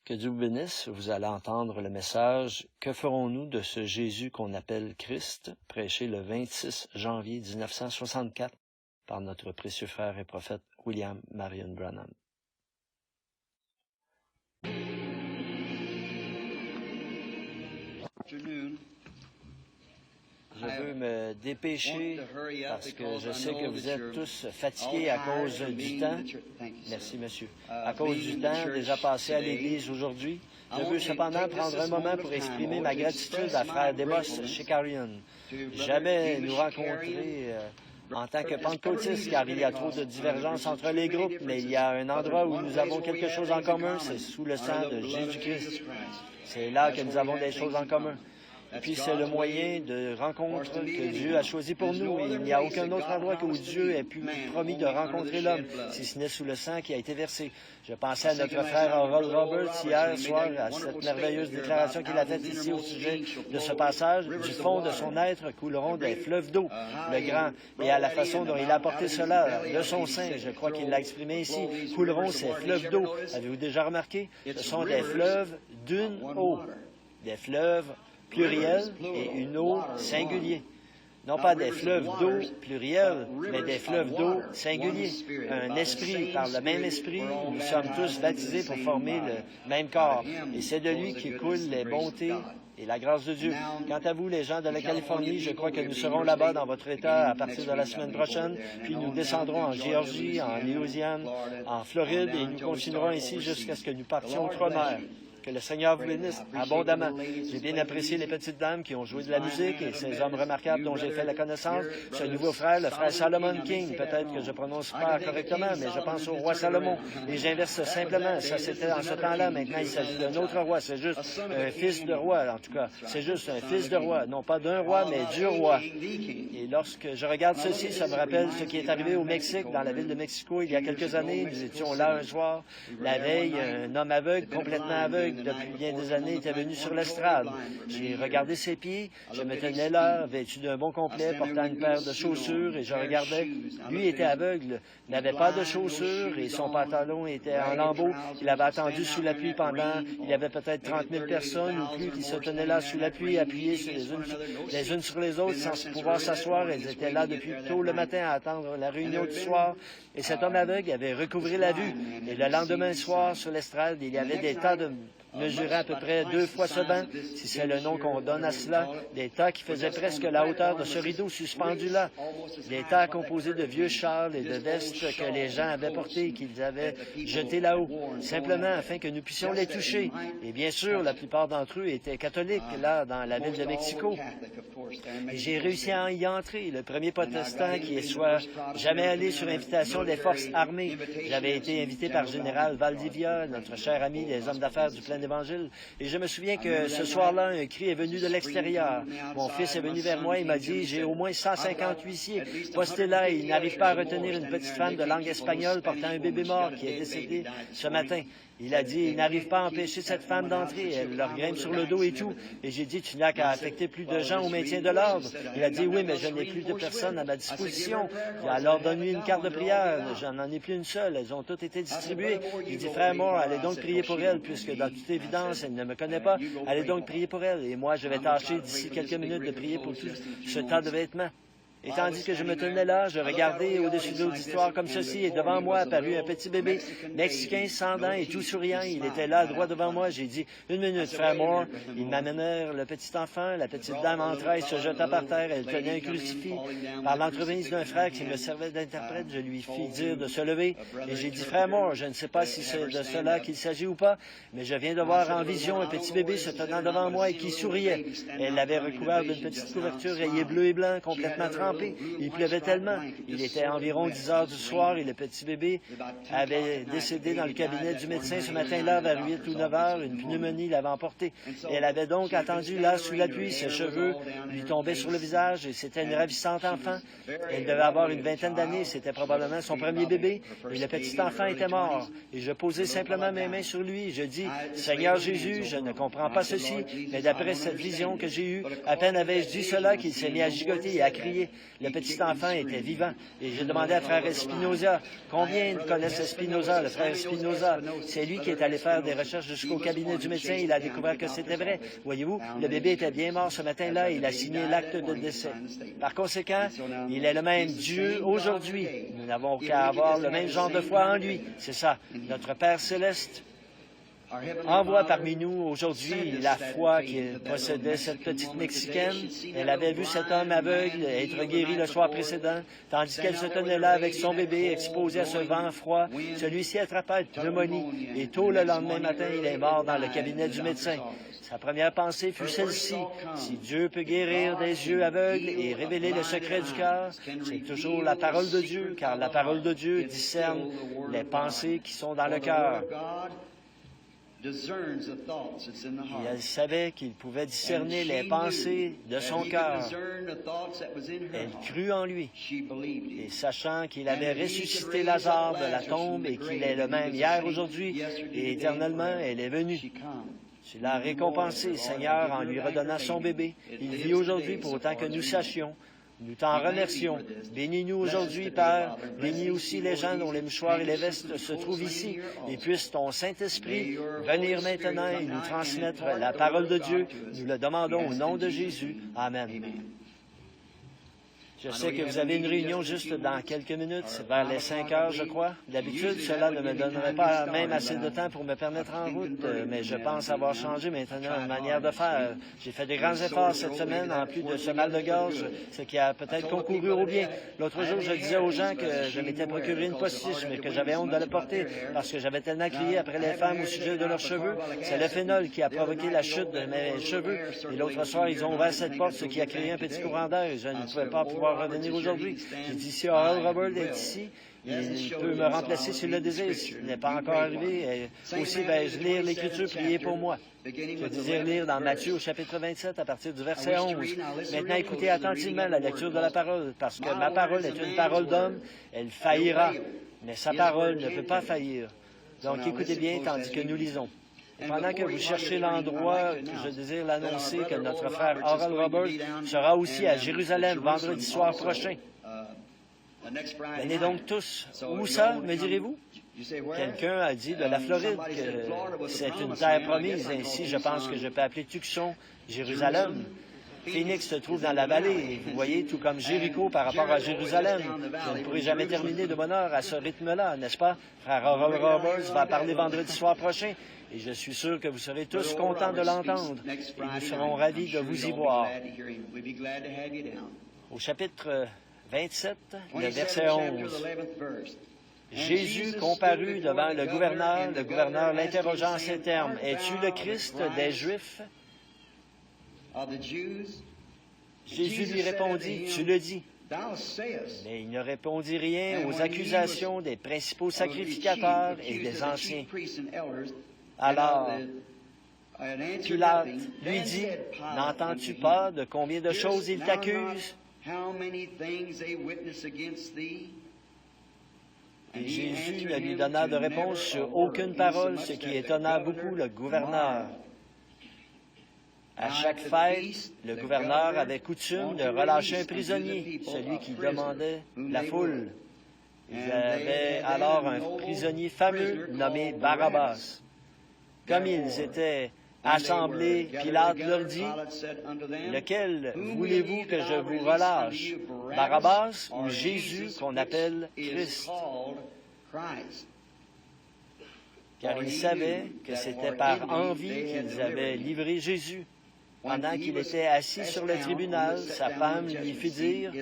Que Dieu vous bénisse. Vous allez entendre le message « Que ferons-nous de ce Jésus qu'on appelle Christ ?» prêché le 26 janvier 1964 par notre précieux frère et prophète William Marion Branham. Je veux me dépêcher parce que je sais que vous êtes tous fatigués à cause du temps. Merci, monsieur. À cause du temps déjà passé à l'Église aujourd'hui. Je veux cependant prendre un moment pour exprimer ma gratitude à Frère Demos Shikarian. Jamais nous rencontrer en tant que pentecôtistes, car il y a trop de divergences entre les groupes, mais il y a un endroit où nous avons quelque chose en commun, c'est sous le sang de Jésus-Christ. C'est là que nous avons des choses en commun. Et puis, c'est le moyen de rencontre que Dieu a choisi pour nous. Et il n'y a aucun autre endroit où Dieu ait promis de rencontrer l'homme, si ce n'est sous le sang qui a été versé. Je pensais à notre frère Harold Roberts hier soir, à cette merveilleuse déclaration qu'il a faite ici au sujet de ce passage. Du fond de son être couleront des fleuves d'eau, le grand, et à la façon dont il a apporté cela de son sein. Je crois qu'il l'a exprimé ici. Couleront ces fleuves d'eau. Avez-vous déjà remarqué? Ce sont des fleuves d'une eau. Des fleuves pluriel et une eau singulier. Non pas des fleuves d'eau pluriels, mais des fleuves d'eau singuliers. Un esprit, par le même esprit, nous sommes tous baptisés pour former le même corps. Et c'est de lui qui coulent les bontés et la grâce de Dieu. Quant à vous, les gens de la Californie, je crois que nous serons là-bas dans votre État à partir de la semaine prochaine, puis nous descendrons en Géorgie, en Louisiane, en Floride, et nous continuerons ici jusqu'à ce que nous partions outre-mer. Que le Seigneur vous bénisse abondamment. J'ai bien apprécié les petites dames qui ont joué de la musique et ces hommes remarquables dont j'ai fait la connaissance. Ce nouveau frère, le frère Solomon King, peut-être que je prononce pas correctement, mais je pense au roi Salomon. Et j'inverse simplement. Ça, c'était dans ce temps-là. Maintenant, il s'agit d'un autre roi. C'est juste un fils de roi, en tout cas. C'est juste un fils de roi. Non pas d'un roi, mais du roi. Et lorsque je regarde ceci, ça me rappelle ce qui est arrivé au Mexique, dans la ville de Mexico, il y a quelques années. Nous étions là un soir. La veille, un homme aveugle, complètement aveugle, depuis bien des années, était venu sur l'estrade. J'ai regardé ses pieds, je me tenais là, vêtu d'un bon complet, portant une paire de chaussures, et je regardais. Lui était aveugle, n'avait pas de chaussures, et son pantalon était en lambeaux. Il avait attendu sous la pluie pendant, il y avait peut-être 30 000 personnes ou plus qui se tenaient là sous la pluie, appuyées les unes sur les autres, sans pouvoir s'asseoir. Elles étaient là depuis tôt le matin à attendre la réunion du soir. Et cet homme aveugle avait recouvré la vue. Et le lendemain soir, sur l'estrade, il y avait des tas de mesurant à peu près 2 fois ce banc, si c'est le nom qu'on donne à cela, des tas qui faisaient presque la hauteur de ce rideau suspendu là, des tas composés de vieux châles et de vestes que les gens avaient portés et qu'ils avaient jetés là-haut, simplement afin que nous puissions les toucher. Et bien sûr, la plupart d'entre eux étaient catholiques, là, dans la ville de Mexico. Et j'ai réussi à y entrer, le premier protestant qui soit jamais allé sur invitation des forces armées. J'avais été invité par Général Valdivia, notre cher ami des hommes d'affaires du plein d'Évangile. Et je me souviens que ce soir-là, un cri est venu de l'extérieur. Mon fils est venu vers moi et m'a dit, j'ai au moins 150 huissiers postés là et ils n'arrivent pas à retenir une petite femme de langue espagnole portant un bébé mort qui est décédé ce matin. Il a dit, il n'arrive pas à empêcher cette femme d'entrer. Elle leur grimpe sur le dos et tout. Et j'ai dit, tu n'as qu'à affecter plus de gens au maintien de l'ordre. Il a dit, oui, mais je n'ai plus de personnes à ma disposition. Alors donne-lui une carte de prière. J'en ai plus une seule. Elles ont toutes été distribuées. Il dit, frère Moore, allez donc prier pour elle, puisque dans toute évidence, elle ne me connaît pas. Allez donc prier pour elle. Et moi, je vais tâcher d'ici quelques minutes de prier pour tout ce tas de vêtements. Et tandis que je me tenais là, je regardais au-dessus de l'auditoire comme ceci, et devant moi apparut un petit bébé mexicain sans dents et tout souriant. Il était là, droit devant moi. J'ai dit, une minute, frère Moore. Ils m'amenèrent le petit enfant. La petite dame entra et se jeta par terre. Elle tenait un crucifix. Par l'entremise d'un frère qui me servait d'interprète, je lui fis dire de se lever. Et j'ai dit, frère Moore, je ne sais pas si c'est de cela qu'il s'agit ou pas, mais je viens de voir en vision un petit bébé se tenant devant moi et qui souriait. Elle l'avait recouvert d'une petite couverture rayée bleu et blanc, complètement trempée. Il pleuvait tellement. Il était environ 10 heures du soir et le petit bébé avait décédé dans le cabinet du médecin ce matin-là vers 8 ou 9 heures. Une pneumonie l'avait emporté. Et elle avait donc attendu là sous la pluie. Ses cheveux lui tombaient sur le visage et c'était une ravissante enfant. Elle devait avoir une vingtaine d'années. C'était probablement son premier bébé. Et le petit enfant était mort. Et je posais simplement mes mains sur lui. Je dis, Seigneur Jésus, je ne comprends pas ceci, mais d'après cette vision que j'ai eue, à peine avais-je dit cela qu'il s'est mis à gigoter et à crier. Le petit enfant était vivant. Et j'ai demandé à frère Espinoza, combien connaissent Espinoza, le frère Espinoza? C'est lui qui est allé faire des recherches jusqu'au cabinet du médecin. Il a découvert que c'était vrai. Voyez-vous, le bébé était bien mort ce matin-là. Il a signé l'acte de décès. Par conséquent, il est le même Dieu aujourd'hui. Nous n'avons qu'à avoir le même genre de foi en lui. C'est ça. Notre Père céleste envoie parmi nous aujourd'hui la foi qu'il possédait, cette petite Mexicaine. Elle avait vu cet homme aveugle être guéri le soir précédent, tandis qu'elle se tenait là avec son bébé exposé à ce vent froid. Celui-ci attrapa une pneumonie et tôt le lendemain matin, il est mort dans le cabinet du médecin. Sa première pensée fut celle-ci. Si Dieu peut guérir des yeux aveugles et révéler le secret du cœur, c'est toujours la parole de Dieu, car la parole de Dieu discerne les pensées qui sont dans le cœur. Et elle savait qu'il pouvait discerner les pensées de son cœur. Elle crut en lui. Et sachant qu'il avait ressuscité Lazare de la tombe et qu'il est le même hier, aujourd'hui et éternellement, elle est venue. Tu l'as récompensé, Seigneur, en lui redonnant son bébé. Il vit aujourd'hui pour autant que nous sachions. Nous t'en remercions. Bénis-nous aujourd'hui, Père. Bénis aussi les gens dont les mouchoirs et les vestes se trouvent ici. Et puisse ton Saint-Esprit venir maintenant et nous transmettre la parole de Dieu. Nous le demandons au nom de Jésus. Amen. Je sais que vous avez une réunion juste dans quelques minutes, c'est vers les 5 heures, je crois. D'habitude, cela ne me donnerait pas même assez de temps pour me permettre en route, mais je pense avoir changé maintenant une manière de faire. J'ai fait des grands efforts cette semaine, en plus de ce mal de gorge, ce qui a peut-être concouru au bien. L'autre jour, je disais aux gens que je m'étais procuré une postiche, mais que j'avais honte de le porter, parce que j'avais tellement crié après les femmes au sujet de leurs cheveux. C'est le phénol qui a provoqué la chute de mes cheveux. Et l'autre soir, ils ont ouvert cette porte, ce qui a créé un petit courant d'air, et je ne pouvais pas pouvoir revenir aujourd'hui. J'ai dit, si Oral Robert est ici, il peut me remplacer s'il le désire. S'il n'est pas encore arrivé, aussi, vais-je lire l'Écriture, prier pour moi. Je désire lire dans Matthieu au chapitre 27 à partir du verset 11. Maintenant, écoutez attentivement la lecture de la parole, parce que ma parole est une parole d'homme, elle faillira, mais sa parole ne peut pas faillir. Donc, écoutez bien tandis que nous lisons. Pendant que vous cherchez l'endroit que je désire l'annoncer, que notre frère Oral Robert sera aussi à Jérusalem vendredi soir prochain. Venez donc tous. Où ça, me direz-vous? Quelqu'un a dit de la Floride que c'est une terre promise. Ainsi, je pense que je peux appeler Tucson, Jérusalem. Phoenix se trouve dans la vallée, vous voyez, tout comme Jéricho par rapport à Jérusalem. Je ne pourrai jamais terminer de bonne heure à ce rythme-là, n'est-ce pas? Frère Oral Roberts va parler vendredi soir prochain. Et je suis sûr que vous serez tous contents de l'entendre et nous serons ravis de vous y voir. Au chapitre 27, le verset 11. Jésus comparut devant le gouverneur l'interrogea en ces termes. « Es-tu le Christ des Juifs? » Jésus lui répondit, « Tu le dis. » Mais il ne répondit rien aux accusations des principaux sacrificateurs et des anciens. Alors, Pilate lui dit, « N'entends-tu pas de combien de choses il t'accuse? » Et Jésus ne lui donna de réponse sur aucune parole, ce qui étonna beaucoup le gouverneur. À chaque fête, le gouverneur avait coutume de relâcher un prisonnier, celui qui demandait la foule. Ils avaient alors un prisonnier fameux nommé Barabbas. Comme ils étaient assemblés, Pilate leur dit, « Lequel voulez-vous que je vous relâche, Barabbas ou Jésus qu'on appelle Christ? » Car ils savaient que c'était par envie qu'ils avaient livré Jésus. Pendant qu'il était assis sur le tribunal, sa femme lui fit dire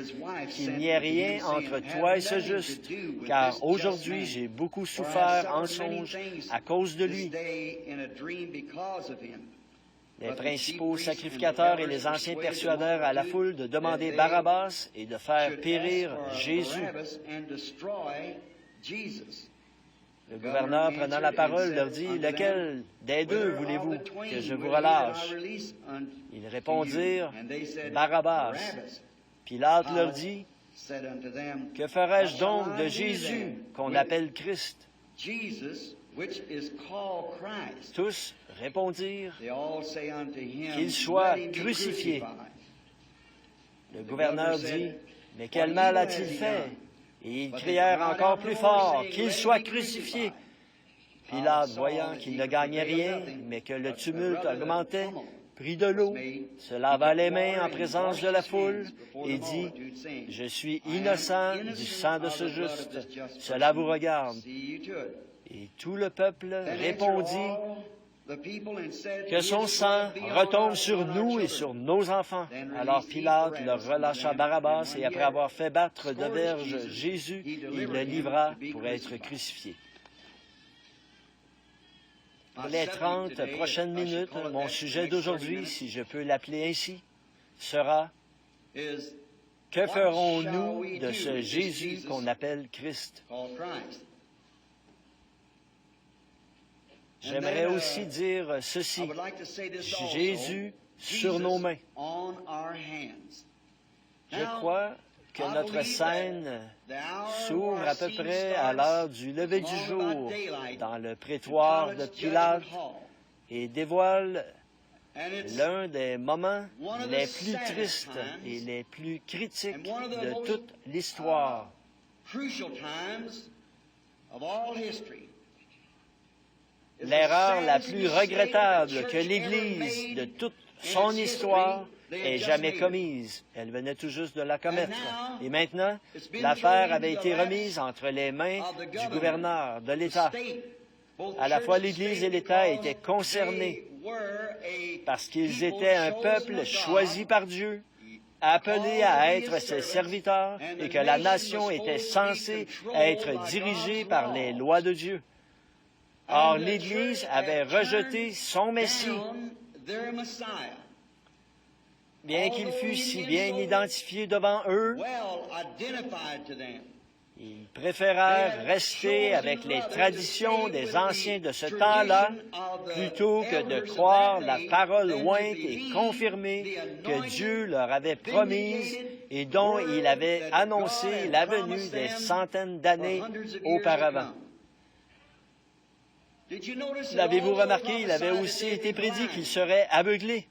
qu'il n'y ait rien entre toi et ce juste, car aujourd'hui j'ai beaucoup souffert en songe à cause de lui. Les principaux sacrificateurs et les anciens persuadèrent à la foule de demander Barabbas et de faire périr Jésus. Le gouverneur, prenant la parole, leur dit, « Lequel des deux voulez-vous que je vous relâche? » Ils répondirent, « Barabbas. » Pilate leur dit, « Que ferai-je donc de Jésus qu'on appelle Christ? » Tous répondirent, « Qu'il soit crucifié. » Le gouverneur dit, « Mais quel mal a-t-il fait? Et ils crièrent encore plus fort, qu'il soit crucifié. Pilate, voyant qu'il ne gagnait rien, mais que le tumulte augmentait, prit de l'eau, se lava les mains en présence de la foule et dit, « Je suis innocent du sang de ce juste. Cela vous regarde. » Et tout le peuple répondit, « Que son sang retombe sur nous et sur nos enfants. » Alors Pilate leur relâcha Barabbas et après avoir fait battre de verge Jésus, il le livra pour être crucifié. Pour les 30 prochaines minutes, mon sujet d'aujourd'hui, si je peux l'appeler ainsi, sera « Que ferons-nous de ce Jésus qu'on appelle Christ? » J'aimerais aussi dire ceci, Jésus sur nos mains. Je crois que notre scène s'ouvre à peu près à l'heure du lever du jour dans le prétoire de Pilate et dévoile l'un des moments les plus tristes et les plus critiques de toute l'histoire. L'erreur la plus regrettable que l'Église de toute son histoire ait jamais commise. Elle venait tout juste de la commettre. Et maintenant, l'affaire avait été remise entre les mains du gouverneur de l'État. À la fois l'Église et l'État étaient concernés parce qu'ils étaient un peuple choisi par Dieu, appelé à être ses serviteurs et que la nation était censée être dirigée par les lois de Dieu. Or, l'Église avait rejeté son Messie. Bien qu'il fût si bien identifié devant eux, ils préférèrent rester avec les traditions des anciens de ce temps-là plutôt que de croire la parole ointe et confirmée que Dieu leur avait promise et dont il avait annoncé la venue des centaines d'années auparavant. L'avez-vous remarqué, il avait aussi été prédit qu'il serait aveuglé.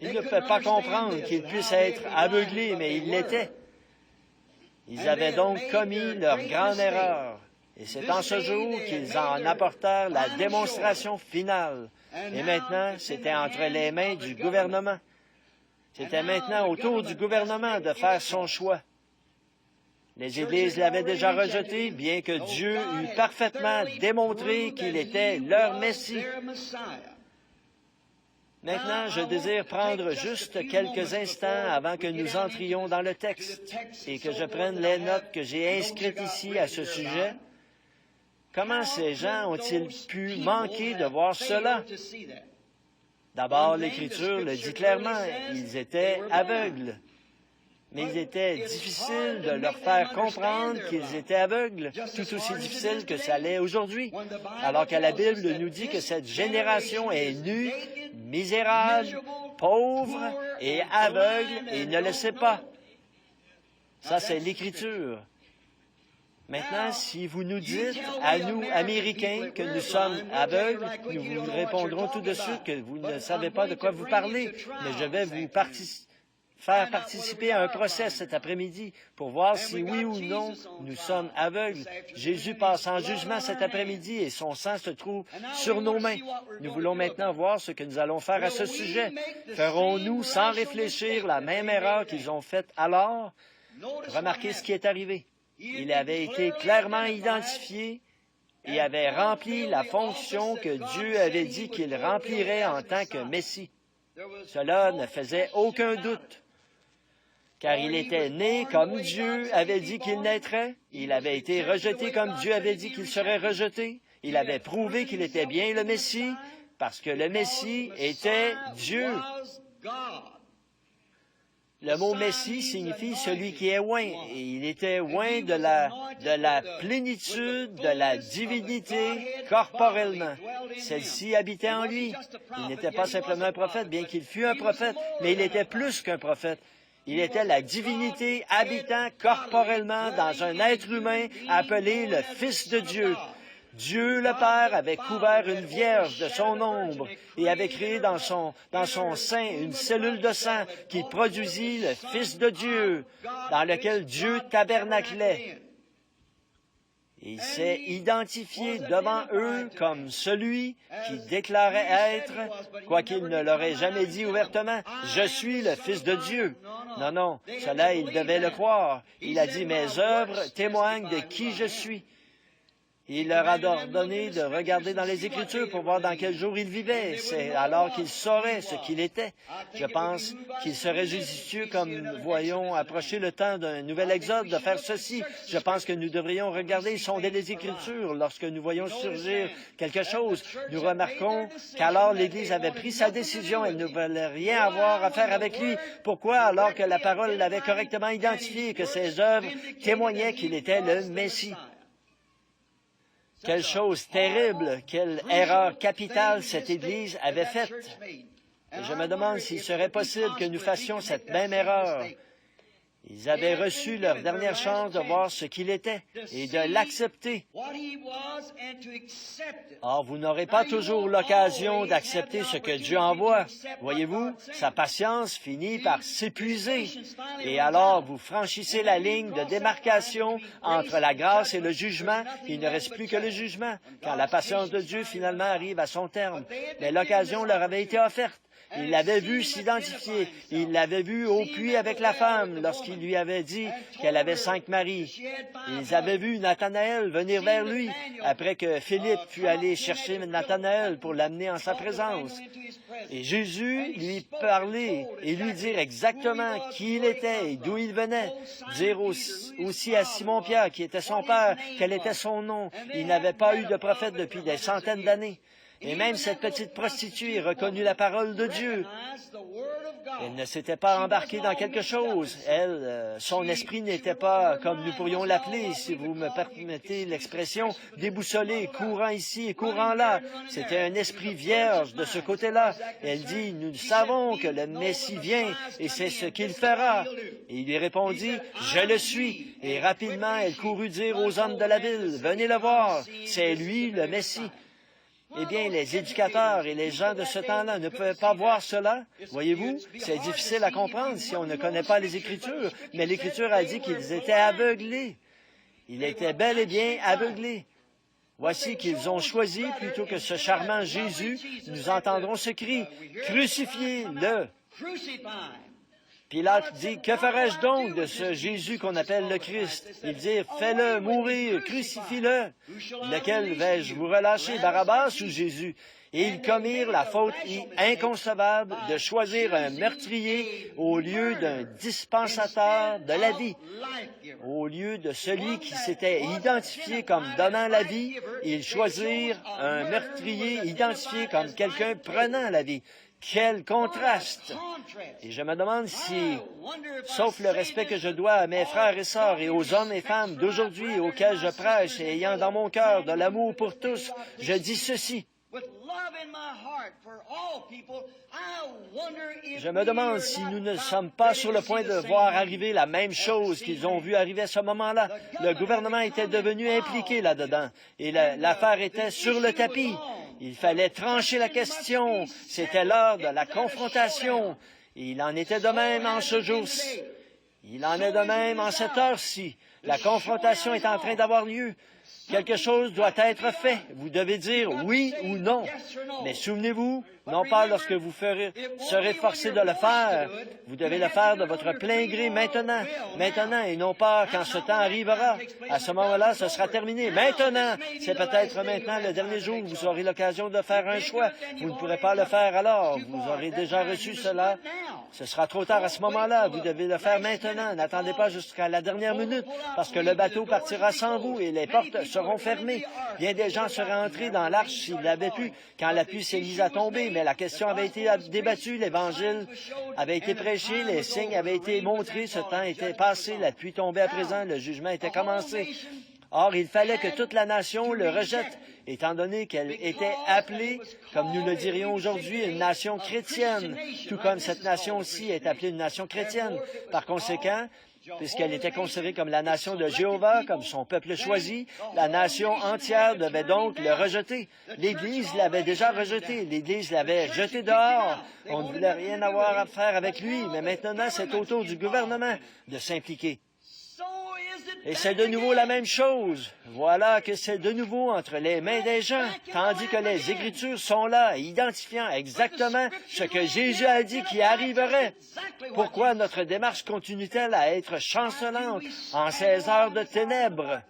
Ils ne pouvaient pas comprendre qu'il puisse être aveuglé, mais il l'était. Ils avaient donc commis leur grande erreur. Et c'est en ce jour qu'ils en apportèrent la démonstration finale. Et maintenant, c'était entre les mains du gouvernement. C'était maintenant au tour du gouvernement de faire son choix. Les Églises l'avaient déjà rejeté, bien que Dieu eût parfaitement démontré qu'il était leur Messie. Maintenant, je désire prendre juste quelques instants avant que nous entrions dans le texte et que je prenne les notes que j'ai inscrites ici à ce sujet. Comment ces gens ont-ils pu manquer de voir cela? D'abord, l'Écriture le dit clairement, ils étaient aveugles. Mais il était difficile de leur faire comprendre qu'ils étaient aveugles, tout aussi difficile que ça l'est aujourd'hui, alors que la Bible nous dit que cette génération est nue, misérable, pauvre et aveugle et ne le sait pas. Ça, c'est l'Écriture. Maintenant, si vous nous dites, à nous, Américains, que nous sommes aveugles, nous vous répondrons tout de suite que vous ne savez pas de quoi vous parlez, mais je vais vous faire participer à un procès cet après-midi pour voir si oui ou non nous sommes aveugles. Jésus passe en jugement cet après-midi et son sang se trouve sur nos mains. Nous voulons maintenant voir ce que nous allons faire à ce sujet. Ferons-nous, sans réfléchir, la même erreur qu'ils ont faite alors? Remarquez ce qui est arrivé. Il avait été clairement identifié et avait rempli la fonction que Dieu avait dit qu'il remplirait en tant que Messie. Cela ne faisait aucun doute. Car il était né comme Dieu avait dit qu'il naîtrait, il avait été rejeté comme Dieu avait dit qu'il serait rejeté, il avait prouvé qu'il était bien le Messie, parce que le Messie était Dieu. Le mot Messie signifie celui qui est oint, et il était oint de la plénitude de la divinité corporellement. Celle-ci habitait en lui. Il n'était pas simplement un prophète, bien qu'il fût un prophète, mais il était plus qu'un prophète. Il était la divinité habitant corporellement dans un être humain appelé le Fils de Dieu. Dieu le Père avait couvert une vierge de son ombre et avait créé dans son sein une cellule de sang qui produisit le Fils de Dieu, dans lequel Dieu tabernaclait. Il s'est identifié devant eux comme celui qui déclarait être, quoiqu'il ne l'aurait jamais dit ouvertement, « Je suis le Fils de Dieu ». Non, non, cela, il devait le croire. Il a dit, « Mes œuvres témoignent de qui je suis ». Il leur a ordonné de regarder dans les Écritures pour voir dans quel jour il vivait. C'est alors qu'il saurait ce qu'il était. Je pense qu'il serait judicieux, comme voyons approcher le temps d'un nouvel exode, de faire ceci. Je pense que nous devrions regarder et sonder les Écritures lorsque nous voyons surgir quelque chose. Nous remarquons qu'alors l'Église avait pris sa décision. Elle ne voulait rien avoir à faire avec lui. Pourquoi? Alors que la parole l'avait correctement identifié et que ses œuvres témoignaient qu'il était le Messie. Quelle chose terrible, quelle erreur capitale cette Église avait faite. Et je me demande s'il serait possible que nous fassions cette même erreur. Ils avaient reçu leur dernière chance de voir ce qu'il était et de l'accepter. Or, vous n'aurez pas toujours l'occasion d'accepter ce que Dieu envoie. Voyez-vous, sa patience finit par s'épuiser. Et alors, vous franchissez la ligne de démarcation entre la grâce et le jugement. Il ne reste plus que le jugement, quand la patience de Dieu finalement arrive à son terme. Mais l'occasion leur avait été offerte. Il l'avait vu s'identifier. Il l'avait vu au puits avec la femme lorsqu'il lui avait dit qu'elle avait 5 maris. Ils avaient vu Nathanaël venir vers lui après que Philippe fut allé chercher Nathanaël pour l'amener en sa présence. Et Jésus lui parlait et lui dire exactement qui il était et d'où il venait. Dire aussi à Simon-Pierre qui était son père, quel était son nom. Il n'avait pas eu de prophète depuis des centaines d'années. Et même cette petite prostituée reconnut la parole de Dieu. Elle ne s'était pas embarquée dans quelque chose. Elle, son esprit n'était pas, comme nous pourrions l'appeler, si vous me permettez l'expression, déboussolé, courant ici et courant là. C'était un esprit vierge de ce côté-là. Elle dit, nous savons que le Messie vient et c'est ce qu'il fera. Et il lui répondit, je le suis. Et rapidement, elle courut dire aux hommes de la ville, venez le voir, c'est lui le Messie. Eh bien, les éducateurs et les gens de ce temps-là ne pouvaient pas voir cela. Voyez-vous, c'est difficile à comprendre si on ne connaît pas les Écritures, mais l'Écriture a dit qu'ils étaient aveuglés. Ils étaient bel et bien aveuglés. Voici qu'ils ont choisi, plutôt que ce charmant Jésus, nous entendrons ce cri, « Crucifiez-le » Pilate dit, « Que ferais-je donc de ce Jésus qu'on appelle le Christ? » Il dit, « Fais-le mourir, crucifie-le. Lequel vais-je vous relâcher, Barabbas ou Jésus? » Et ils commirent la faute inconcevable de choisir un meurtrier au lieu d'un dispensateur de la vie. Au lieu de celui qui s'était identifié comme donnant la vie, ils choisirent un meurtrier identifié comme quelqu'un prenant la vie. Quel contraste! Et je me demande si, sauf le respect que je dois à mes frères et sœurs et aux hommes et femmes d'aujourd'hui auxquels je prêche et ayant dans mon cœur de l'amour pour tous, je dis ceci. Je me demande si nous ne sommes pas sur le point de voir arriver la même chose qu'ils ont vu arriver à ce moment-là. Le gouvernement était devenu impliqué là-dedans et l'affaire était sur le tapis. Il fallait trancher la question. C'était l'heure de la confrontation. Il en était de même en ce jour-ci. Il en est de même en cette heure-ci. La confrontation est en train d'avoir lieu. Quelque chose doit être fait. Vous devez dire oui ou non. Mais souvenez-vous, non pas lorsque vous serez forcé de le faire. Vous devez le faire de votre plein gré maintenant. Maintenant, et non pas quand ce temps arrivera. À ce moment-là, ce sera terminé. Maintenant, c'est peut-être maintenant le dernier jour où vous aurez l'occasion de faire un choix. Vous ne pourrez pas le faire alors. Vous aurez déjà reçu cela. Ce sera trop tard à ce moment-là. Vous devez le faire maintenant. N'attendez pas jusqu'à la dernière minute, parce que le bateau partira sans vous et les portes seront fermées. Bien des gens seraient entrés dans l'arche s'ils l'avaient pu, quand la pluie s'est mise à tomber, mais la question avait été débattue, l'Évangile avait été prêché, les signes avaient été montrés, ce temps était passé, la pluie tombait à présent, le jugement était commencé. Or, il fallait que toute la nation le rejette, étant donné qu'elle était appelée, comme nous le dirions aujourd'hui, une nation chrétienne, tout comme cette nation aussi est appelée une nation chrétienne. Par conséquent, puisqu'elle était considérée comme la nation de Jéhovah, comme son peuple choisi. La nation entière devait donc le rejeter. L'Église l'avait déjà rejeté. L'Église l'avait jeté dehors. On ne voulait rien avoir à faire avec lui, mais maintenant, c'est au tour du gouvernement de s'impliquer. Et c'est de nouveau la même chose. Voilà que c'est de nouveau entre les mains des gens, tandis que les Écritures sont là, identifiant exactement ce que Jésus a dit qui arriverait. Pourquoi notre démarche continue-t-elle à être chancelante en ces heures de ténèbres?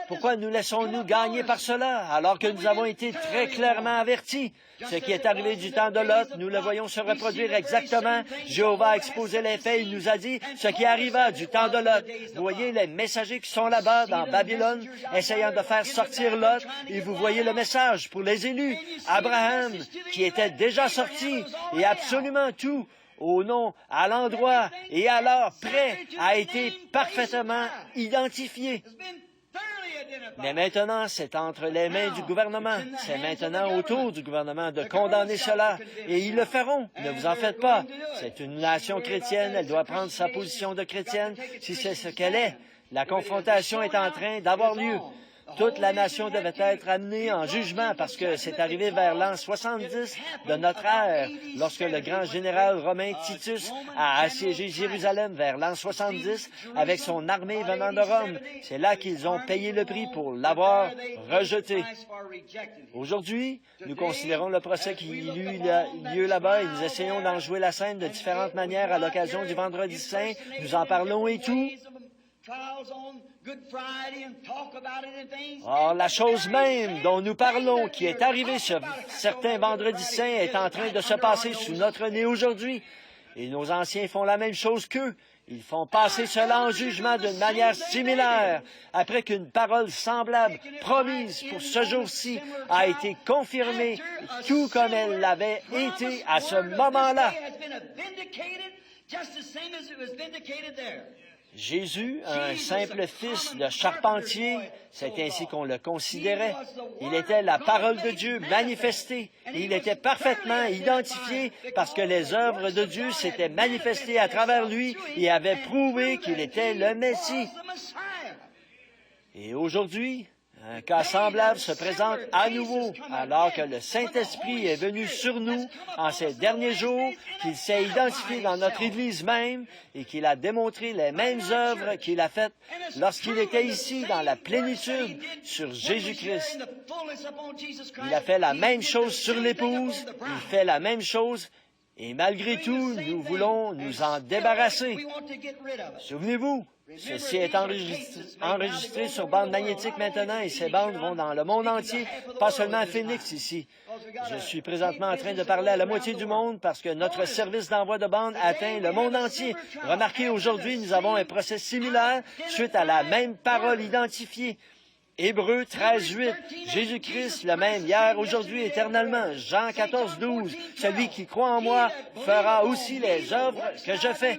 Pourquoi nous laissons-nous gagner par cela, alors que nous avons été très clairement avertis? Ce qui est arrivé du temps de Lot, nous le voyons se reproduire exactement. Jéhovah a exposé les faits, il nous a dit ce qui arriva du temps de Lot. Vous voyez les messagers qui sont là-bas dans Babylone, essayant de faire sortir Lot, et vous voyez le message pour les élus. Abraham, qui était déjà sorti, et absolument tout, au nom, à l'endroit et à l'heure près, a été parfaitement identifié. Mais maintenant, c'est entre les mains du gouvernement. C'est maintenant au tour du gouvernement de condamner cela. Et ils le feront. Ne vous en faites pas. C'est une nation chrétienne. Elle doit prendre sa position de chrétienne si c'est ce qu'elle est. La confrontation est en train d'avoir lieu. Toute la nation devait être amenée en jugement parce que c'est arrivé vers l'an 70 de notre ère, lorsque le grand général romain Titus a assiégé Jérusalem vers l'an 70 avec son armée venant de Rome. C'est là qu'ils ont payé le prix pour l'avoir rejeté. Aujourd'hui, nous considérons le procès qui eut lieu là-bas et nous essayons d'en jouer la scène de différentes manières à l'occasion du Vendredi Saint. Nous en parlons et tout. Or, la chose même dont nous parlons, qui est arrivée ce certain Vendredi Saint, est en train de se passer sous notre nez aujourd'hui. Et nos anciens font la même chose qu'eux. Ils font passer cela en jugement d'une manière similaire, après qu'une parole semblable, promise pour ce jour-ci, a été confirmée, tout comme elle l'avait été à ce moment-là. Jésus, un simple fils de charpentier, c'est ainsi qu'on le considérait. Il était la parole de Dieu manifestée et il était parfaitement identifié parce que les œuvres de Dieu s'étaient manifestées à travers lui et avaient prouvé qu'il était le Messie. Et aujourd'hui, un cas semblable se présente à nouveau, alors que le Saint-Esprit est venu sur nous en ces derniers jours, qu'il s'est identifié dans notre Église même et qu'il a démontré les mêmes œuvres qu'il a faites lorsqu'il était ici dans la plénitude sur Jésus-Christ. Il a fait la même chose sur l'épouse, il fait la même chose et malgré tout, nous voulons nous en débarrasser. Souvenez-vous, ceci est enregistré sur bande magnétique maintenant et ces bandes vont dans le monde entier, pas seulement à Phoenix ici. Je suis présentement en train de parler à la moitié du monde parce que notre service d'envoi de bande atteint le monde entier. Remarquez, aujourd'hui, nous avons un procès similaire suite à la même parole identifiée. Hébreux 13:8, Jésus-Christ le même hier, aujourd'hui, éternellement. Jean 14:12, celui qui croit en moi fera aussi les œuvres que je fais.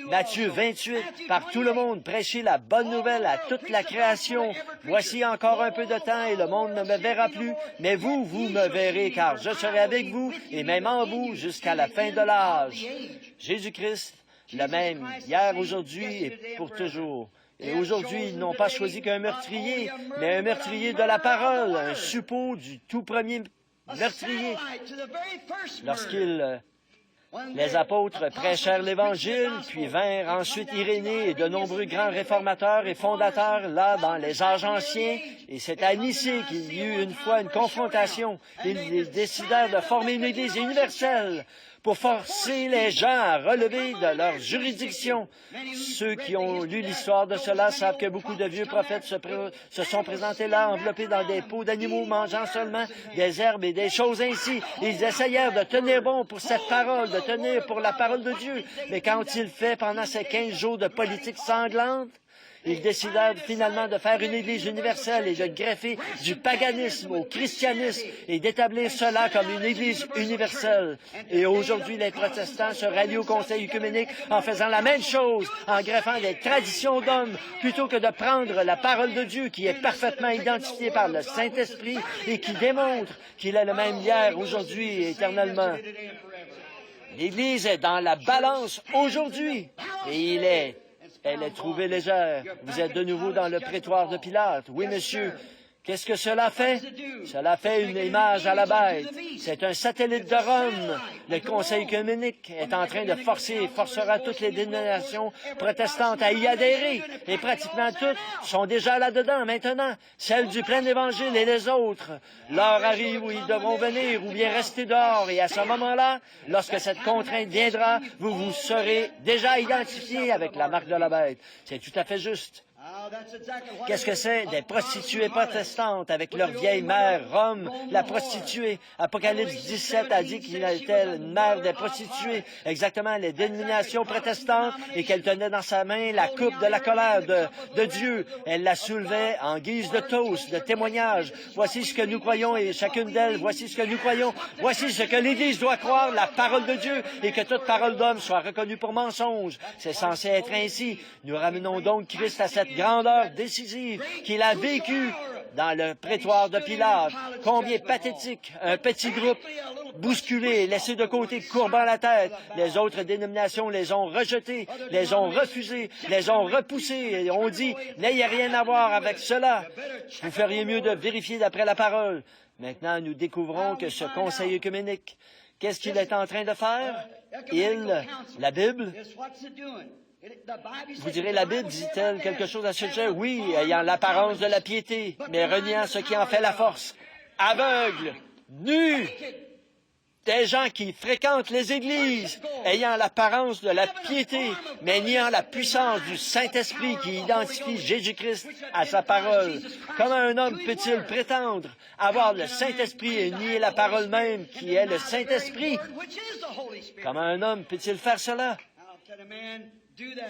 Matthieu 28, par tout le monde, prêchez la bonne nouvelle à toute la création. Voici encore un peu de temps et le monde ne me verra plus, mais vous, vous me verrez, car je serai avec vous et même en vous jusqu'à la fin de l'âge. Jésus-Christ le même hier, aujourd'hui et pour toujours. Et aujourd'hui, ils n'ont pas choisi qu'un meurtrier, mais un meurtrier de la parole, un suppôt du tout premier meurtrier. Les apôtres prêchèrent l'Évangile, puis vinrent ensuite Irénée et de nombreux grands réformateurs et fondateurs, là, dans les âges anciens, et c'est à Nicée qu'il y eut une fois une confrontation. Ils décidèrent de former une Église universelle pour forcer les gens à relever de leur juridiction. Ceux qui ont lu l'histoire de cela savent que beaucoup de vieux prophètes se sont présentés là, enveloppés dans des peaux d'animaux, mangeant seulement des herbes et des choses ainsi. Ils essayèrent de tenir bon pour cette parole, de tenir pour la parole de Dieu. Mais quand il fait, pendant ces 15 jours de politique sanglante, ils décidèrent finalement de faire une Église universelle et de greffer du paganisme au christianisme et d'établir cela comme une Église universelle. Et aujourd'hui, les protestants se rallient au Conseil œcuménique en faisant la même chose, en greffant des traditions d'hommes, plutôt que de prendre la parole de Dieu qui est parfaitement identifiée par le Saint-Esprit et qui démontre qu'il est le même hier, aujourd'hui et éternellement. L'Église est dans la balance aujourd'hui et elle est trouvée légère. Vous êtes de nouveau dans le prétoire de Pilate. Oui, monsieur. Qu'est-ce que cela fait? Cela fait une image à la bête. C'est un satellite de Rome. Le Conseil œcuménique est en train de forcer et forcera toutes les dénominations protestantes à y adhérer. Et pratiquement toutes sont déjà là-dedans maintenant. Celles du plein évangile et les autres. L'heure arrive où ils devront venir ou bien rester dehors. Et à ce moment-là, lorsque cette contrainte viendra, vous vous serez déjà identifié avec la marque de la bête. C'est tout à fait juste. Qu'est-ce que c'est? Des prostituées protestantes avec leur vieille mère, Rome, la prostituée. Apocalypse 17 a dit qu'il était une mère des prostituées, exactement les dénominations protestantes, et qu'elle tenait dans sa main la coupe de la colère de Dieu. Elle la soulevait en guise de toast, de témoignage. Voici ce que nous croyons, et chacune d'elles, voici ce que nous croyons. Voici ce que l'Église doit croire, la parole de Dieu, et que toute parole d'homme soit reconnue pour mensonge. C'est censé être ainsi. Nous ramenons donc Christ à cette grandeur décisive qu'il a vécue dans le prétoire de Pilate. Combien pathétique, un petit groupe bousculé, laissé de côté, courbant la tête. Les autres dénominations les ont rejetés, les ont refusés, les ont repoussés et ont dit, n'ayez rien à voir avec cela. Vous feriez mieux de vérifier d'après la parole. Maintenant, nous découvrons que ce Conseil œcuménique, qu'est-ce qu'il est en train de faire? La Bible, vous direz, la Bible dit-elle quelque chose à ce sujet? Oui, ayant l'apparence de la piété, mais reniant ce qui en fait la force. Aveugles, nus, des gens qui fréquentent les églises, ayant l'apparence de la piété, mais niant la puissance du Saint-Esprit qui identifie Jésus-Christ à sa parole. Comment un homme peut-il prétendre avoir le Saint-Esprit et nier la parole même qui est le Saint-Esprit? Comment un homme peut-il faire cela?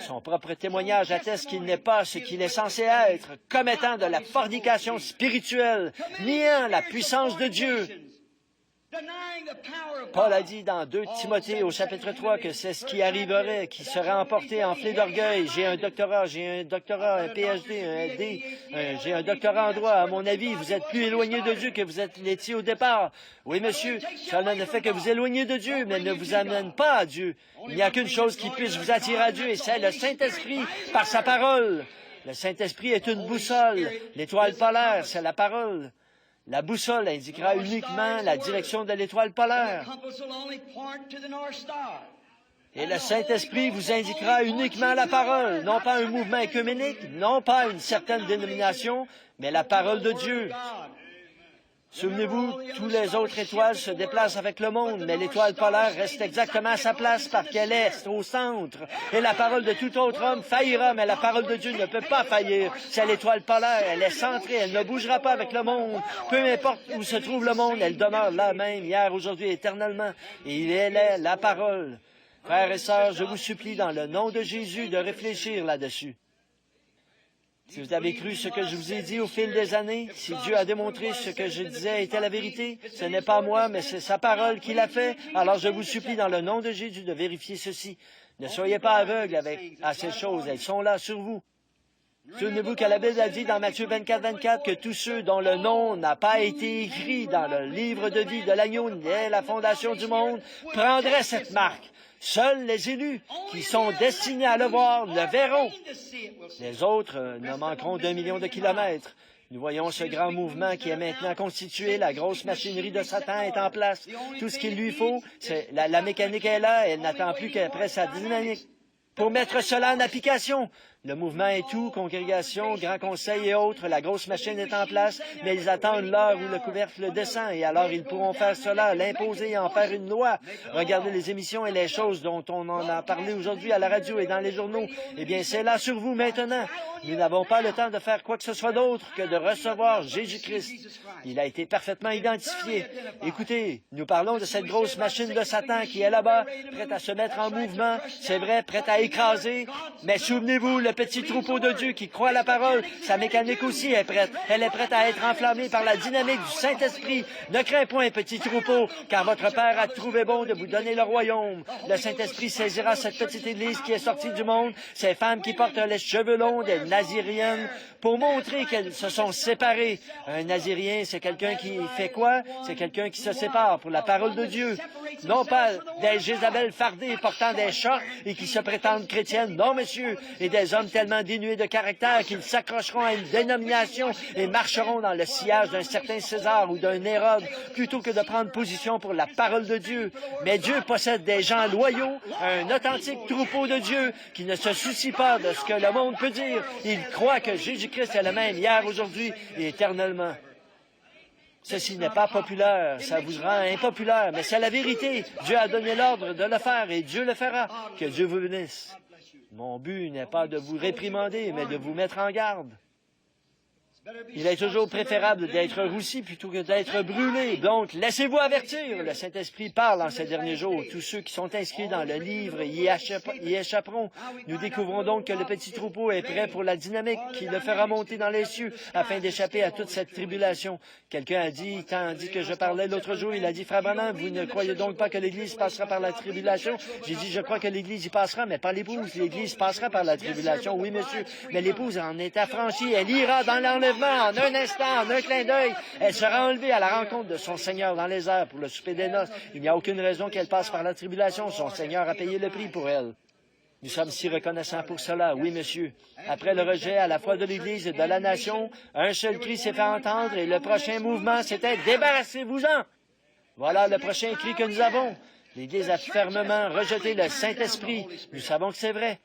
Son propre témoignage atteste qu'il n'est pas ce qu'il est censé être, commettant de la fornication spirituelle, niant la puissance de Dieu. Paul a dit dans 2 Timothée au chapitre 3 que c'est ce qui arriverait, qui serait emporté enflé d'orgueil. J'ai un doctorat, un PhD, un D, j'ai un doctorat en droit. À mon avis, vous êtes plus éloigné de Dieu que vous l'étiez au départ. Oui, monsieur, cela ne fait que vous éloigner de Dieu, mais ne vous amène pas à Dieu. Il n'y a qu'une chose qui puisse vous attirer à Dieu, et c'est le Saint-Esprit par sa parole. Le Saint-Esprit est une boussole. L'étoile polaire, c'est la parole. La boussole indiquera uniquement la direction de l'étoile polaire. Et le Saint-Esprit vous indiquera uniquement la parole, non pas un mouvement œcuménique, non pas une certaine dénomination, mais la parole de Dieu. Souvenez-vous, toutes les autres étoiles se déplacent avec le monde, mais l'étoile polaire reste exactement à sa place parce qu'elle est au centre. Et la parole de tout autre homme faillira, mais la parole de Dieu ne peut pas faillir. C'est l'étoile polaire, elle est centrée, elle ne bougera pas avec le monde. Peu importe où se trouve le monde, elle demeure là même, hier, aujourd'hui, éternellement. Et elle est la parole. Frères et sœurs, je vous supplie dans le nom de Jésus de réfléchir là-dessus. Si vous avez cru ce que je vous ai dit au fil des années, si Dieu a démontré ce que je disais était la vérité, ce n'est pas moi, mais c'est sa parole qui l'a fait, alors je vous supplie dans le nom de Jésus de vérifier ceci. Ne soyez pas aveugles à ces choses, elles sont là sur vous. Souvenez-vous que la Bible a dit dans Matthieu 24 que tous ceux dont le nom n'a pas été écrit dans le livre de vie de l'agneau dès la fondation du monde prendraient cette marque. Seuls les élus qui sont destinés à le voir le verront. Les autres ne manqueront d'1 million de kilomètres. Nous voyons ce grand mouvement qui est maintenant constitué. La grosse machinerie de Satan est en place. Tout ce qu'il lui faut, c'est la mécanique est là. Elle n'attend plus qu'après sa dynamique pour mettre cela en application. Le mouvement est tout, congrégation, grand conseil et autres, la grosse machine est en place, mais ils attendent l'heure où le couvercle descend, et alors ils pourront faire cela, l'imposer et en faire une loi. Regardez les émissions et les choses dont on en a parlé aujourd'hui à la radio et dans les journaux. Eh bien, c'est là sur vous maintenant. Nous n'avons pas le temps de faire quoi que ce soit d'autre que de recevoir Jésus-Christ. Il a été parfaitement identifié. Écoutez, nous parlons de cette grosse machine de Satan qui est là-bas, prête à se mettre en mouvement, c'est vrai, prête à écraser, mais souvenez-vous, le le petit troupeau de Dieu qui croit à la parole, sa mécanique aussi est prête. Elle est prête à être enflammée par la dynamique du Saint-Esprit. Ne crains point, petit troupeau, car votre Père a trouvé bon de vous donner le royaume. Le Saint-Esprit saisira cette petite église qui est sortie du monde, ces femmes qui portent les cheveux longs des naziriennes, pour montrer qu'elles se sont séparées. Un nazirien, c'est quelqu'un qui fait quoi? C'est quelqu'un qui se sépare pour la parole de Dieu. Non pas des Jézabel fardées portant des chats et qui se prétendent chrétiennes, non, monsieur, et des hommes tellement dénués de caractère qu'ils s'accrocheront à une dénomination et marcheront dans le sillage d'un certain César ou d'un Hérode, plutôt que de prendre position pour la parole de Dieu. Mais Dieu possède des gens loyaux, un authentique troupeau de Dieu qui ne se soucie pas de ce que le monde peut dire. Il croit que Jésus-Christ est le même hier, aujourd'hui et éternellement. Ceci n'est pas populaire, ça vous rend impopulaire, mais c'est la vérité. Dieu a donné l'ordre de le faire et Dieu le fera. Que Dieu vous bénisse. Mon but n'est pas de vous réprimander, mais de vous mettre en garde. Il est toujours préférable d'être roussi plutôt que d'être brûlé. Donc, laissez-vous avertir. Le Saint-Esprit parle en ces derniers jours. Tous ceux qui sont inscrits dans le livre y échapperont. Nous découvrons donc que le petit troupeau est prêt pour la dynamique qui le fera monter dans les cieux afin d'échapper à toute cette tribulation. Quelqu'un a dit, tandis que je parlais l'autre jour, il a dit, Frère Branham, vous ne croyez donc pas que l'Église passera par la tribulation? J'ai dit, je crois que l'Église y passera, mais pas l'épouse. L'Église passera par la tribulation, oui, monsieur. Mais l'épouse en est affranchie. Elle ira dans l'enlèvement. En un instant, en un clin d'œil, elle sera enlevée à la rencontre de son Seigneur dans les airs pour le souper des noces. Il n'y a aucune raison qu'elle passe par la tribulation. Son Seigneur a payé le prix pour elle. Nous sommes si reconnaissants pour cela, oui, monsieur. Après le rejet à la fois de l'Église et de la nation, un seul cri s'est fait entendre et le prochain mouvement, c'était « Débarrassez-vous-en ». Voilà le prochain cri que nous avons. L'Église a fermement rejeté le Saint-Esprit. Nous savons que c'est vrai.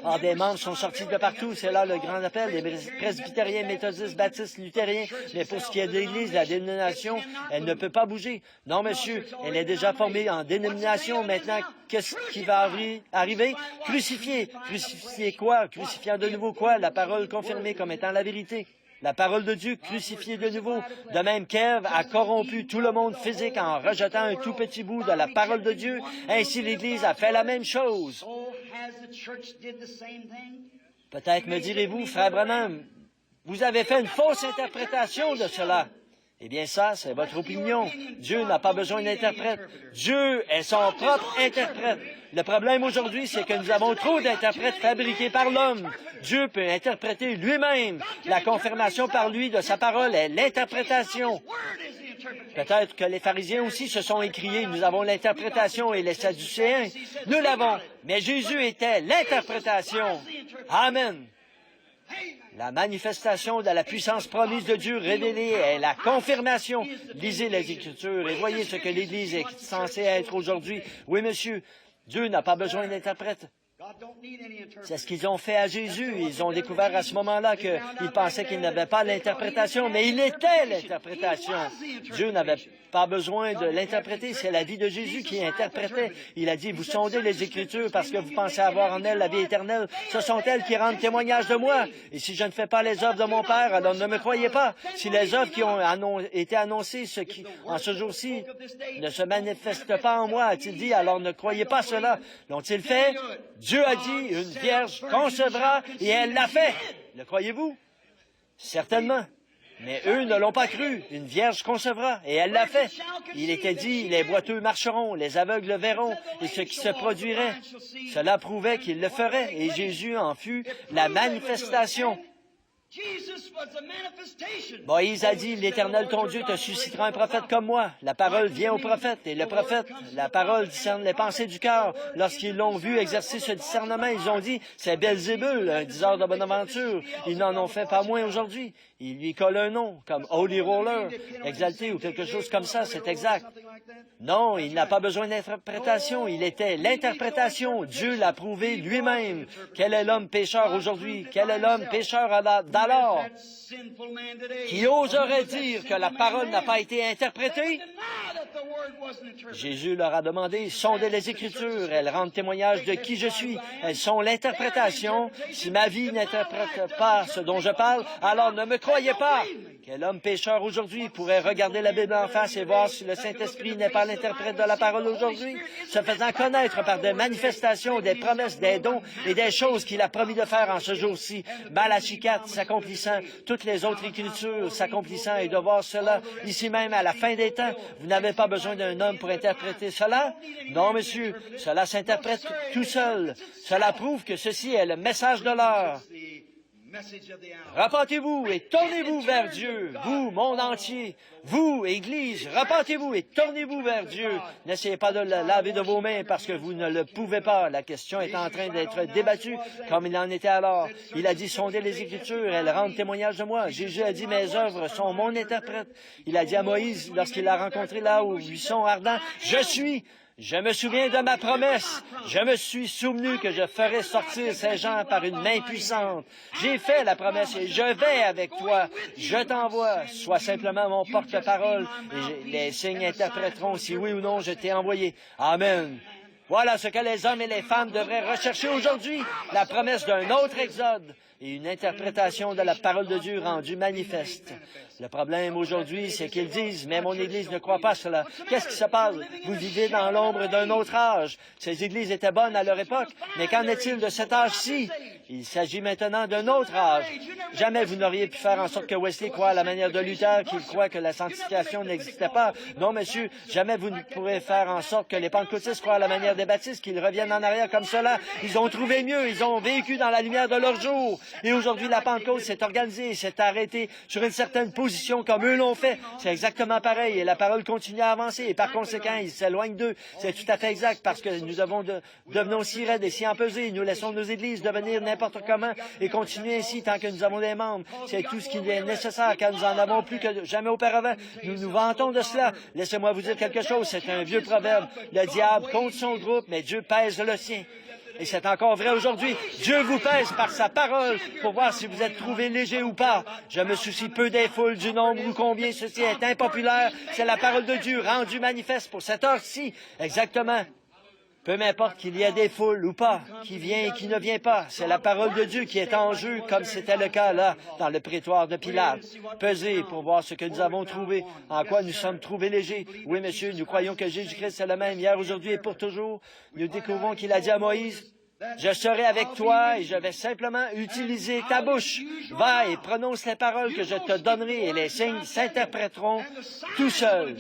Ah, des membres sont sortis de partout. C'est là le grand appel des presbytériens, méthodistes, baptistes, luthériens. Mais pour ce qui est de l'Église, la dénomination, elle ne peut pas bouger. Non, monsieur, elle est déjà formée en dénomination. Maintenant, qu'est-ce qui va arriver? Crucifier. Crucifier quoi? Crucifiant de nouveau quoi? La parole confirmée comme étant la vérité. La parole de Dieu crucifiée de nouveau. De même qu'Ève a corrompu tout le monde physique en rejetant un tout petit bout de la parole de Dieu, ainsi l'Église a fait la même chose. Peut-être me direz-vous, Frère Branham, vous avez fait une fausse interprétation de cela. Eh bien ça, c'est votre opinion. Dieu n'a pas besoin d'interprète. Dieu est son propre interprète. Le problème aujourd'hui, c'est que nous avons trop d'interprètes fabriqués par l'homme. Dieu peut interpréter lui-même. La confirmation par lui de sa parole est l'interprétation. Peut-être que les pharisiens aussi se sont écriés, nous avons l'interprétation et les sadducéens. Nous l'avons, mais Jésus était l'interprétation. Amen. La manifestation de la puissance promise de Dieu révélée est la confirmation. Lisez les Écritures et voyez ce que l'Église est censée être aujourd'hui. Oui, monsieur, Dieu n'a pas besoin d'interprète. C'est ce qu'ils ont fait à Jésus. Ils ont découvert à ce moment-là qu'ils pensaient qu'il n'avait pas l'interprétation, mais il était l'interprétation. Dieu n'avait pas besoin de l'interpréter. C'est la vie de Jésus qui interprétait. Il a dit, vous sondez les Écritures parce que vous pensez avoir en elles la vie éternelle. Ce sont elles qui rendent témoignage de moi. Et si je ne fais pas les œuvres de mon Père, alors ne me croyez pas. Si les œuvres qui ont été annoncées en ce jour-ci ne se manifestent pas en moi, a-t-il dit, alors ne croyez pas cela. L'ont-ils fait? Dieu a dit, une vierge concevra, et elle l'a fait. Le croyez-vous? Certainement. Mais eux ne l'ont pas cru. Une vierge concevra, et elle l'a fait. Il était dit, les boiteux marcheront, les aveugles verront, et ce qui se produirait. Cela prouvait qu'il le ferait, et Jésus en fut la manifestation. Moïse a dit, l'Éternel ton Dieu te suscitera un prophète comme moi. La parole vient au prophète, et le prophète, la parole discerne les pensées du cœur. Lorsqu'ils l'ont vu exercer ce discernement, ils ont dit, c'est Belzébul, un diseur de bonne aventure. Ils n'en ont fait pas moins aujourd'hui. Ils lui collent un nom, comme Holy Roller, exalté ou quelque chose comme ça, c'est exact. Non, il n'a pas besoin d'interprétation, il était l'interprétation. Dieu l'a prouvé lui-même. Quel est l'homme pécheur aujourd'hui? Quel est l'homme pécheur d'alors? Qui oserait dire que la parole n'a pas été interprétée? Jésus leur a demandé, sondez les Écritures, elles rendent témoignage de qui je suis. Elles sont l'interprétation. Si ma vie n'interprète pas ce dont je parle, alors ne me croyez pas quel homme pécheur aujourd'hui pourrait regarder la Bible en face et voir si le Saint-Esprit n'est pas l'interprète de la parole aujourd'hui, se faisant connaître par des manifestations, des promesses, des dons et des choses qu'il a promis de faire en ce jour-ci. Malachie 4 s'accomplissant, toutes les autres Écritures s'accomplissant, et de voir cela ici même à la fin des temps. Vous n'avez pas besoin d'un homme pour interpréter cela? Non, monsieur, cela s'interprète tout seul. Cela prouve que ceci est le message de l'heure. Repentez-vous et tournez-vous vers Dieu, vous, monde entier, vous, Église, repentez-vous et tournez-vous vers Dieu. N'essayez pas de le laver de vos mains parce que vous ne le pouvez pas. La question est en train d'être débattue comme il en était alors. Il a dit, sondez les Écritures, elles rendent témoignage de moi. Jésus a dit, mes œuvres sont mon interprète. Il a dit à Moïse, lorsqu'il l'a rencontré là au buisson ardent, je suis. Je me souviens de ma promesse. Je me suis souvenu que je ferais sortir ces gens par une main puissante. J'ai fait la promesse et je vais avec toi. Je t'envoie. Sois simplement mon porte-parole et les signes interpréteront si oui ou non je t'ai envoyé. Amen. Voilà ce que les hommes et les femmes devraient rechercher aujourd'hui, la promesse d'un autre exode et une interprétation de la parole de Dieu rendue manifeste. Le problème aujourd'hui, c'est qu'ils disent, mais mon Église ne croit pas cela. Qu'est-ce qui se passe? Vous vivez dans l'ombre d'un autre âge. Ces églises étaient bonnes à leur époque, mais qu'en est-il de cet âge-ci? Il s'agit maintenant d'un autre âge. Jamais vous n'auriez pu faire en sorte que Wesley croie à la manière de Luther, qu'il croit que la sanctification n'existait pas. Non, monsieur, jamais vous ne pourrez faire en sorte que les pentecôtistes croient à la manière des baptistes, qu'ils reviennent en arrière comme cela. Ils ont trouvé mieux, ils ont vécu dans la lumière de leur jour. Et aujourd'hui, la Pentecôte s'est organisée, s'est arrêtée sur une certaine position comme eux l'ont fait. C'est exactement pareil et la parole continue à avancer et par conséquent, ils s'éloignent d'eux. C'est tout à fait exact parce que nous devenons si raides et si empesés. Nous laissons nos églises devenir n'importe comment et continuer ainsi tant que nous avons des membres. C'est tout ce qui est nécessaire car nous en avons plus que jamais auparavant. Nous nous vantons de cela. Laissez-moi vous dire quelque chose. C'est un vieux proverbe. Le diable compte son groupe, mais Dieu pèse le sien. Et c'est encore vrai aujourd'hui. Dieu vous pèse par sa parole pour voir si vous êtes trouvé léger ou pas. Je me soucie peu des foules, du nombre ou combien ceci est impopulaire. C'est la parole de Dieu rendue manifeste pour cette heure-ci. Exactement. Peu m'importe qu'il y ait des foules ou pas, qui vient et qui ne vient pas. C'est la parole de Dieu qui est en jeu, comme c'était le cas là, dans le prétoire de Pilate. Pesez pour voir ce que nous avons trouvé, en quoi nous sommes trouvés légers. Oui, monsieur, nous croyons que Jésus-Christ est le même hier, aujourd'hui et pour toujours. Nous découvrons qu'il a dit à Moïse, je serai avec toi et je vais simplement utiliser ta bouche. Va et prononce les paroles que je te donnerai et les signes s'interpréteront tout seuls.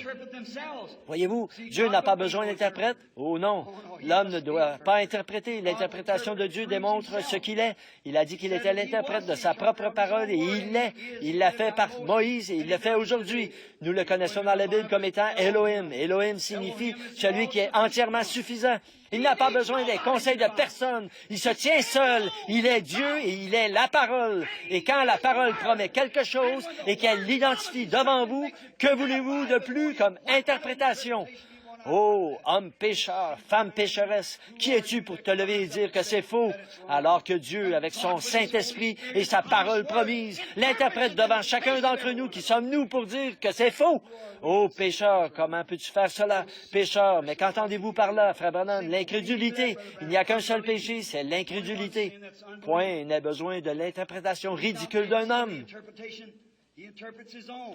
Voyez-vous, Dieu n'a pas besoin d'interprète. Oh non, l'homme ne doit pas interpréter. L'interprétation de Dieu démontre ce qu'il est. Il a dit qu'il était l'interprète de sa propre parole et il l'est. Il l'a fait par Moïse et il le fait aujourd'hui. Nous le connaissons dans la Bible comme étant Elohim. Elohim signifie celui qui est entièrement suffisant. Il n'a pas besoin des conseils de personne. Il se tient seul. Il est Dieu et il est la parole. Et quand la parole promet quelque chose et qu'elle l'identifie devant vous, que voulez-vous de plus comme interprétation? Oh, homme pécheur, femme pécheresse, qui es-tu pour te lever et dire que c'est faux, alors que Dieu, avec son Saint-Esprit et sa parole promise, l'interprète devant chacun d'entre nous, qui sommes-nous pour dire que c'est faux? Oh, pécheur, comment peux-tu faire cela? Pécheur, mais qu'entendez-vous par là, frère Branham? L'incrédulité. Il n'y a qu'un seul péché, c'est l'incrédulité. Point n'est besoin de l'interprétation ridicule d'un homme.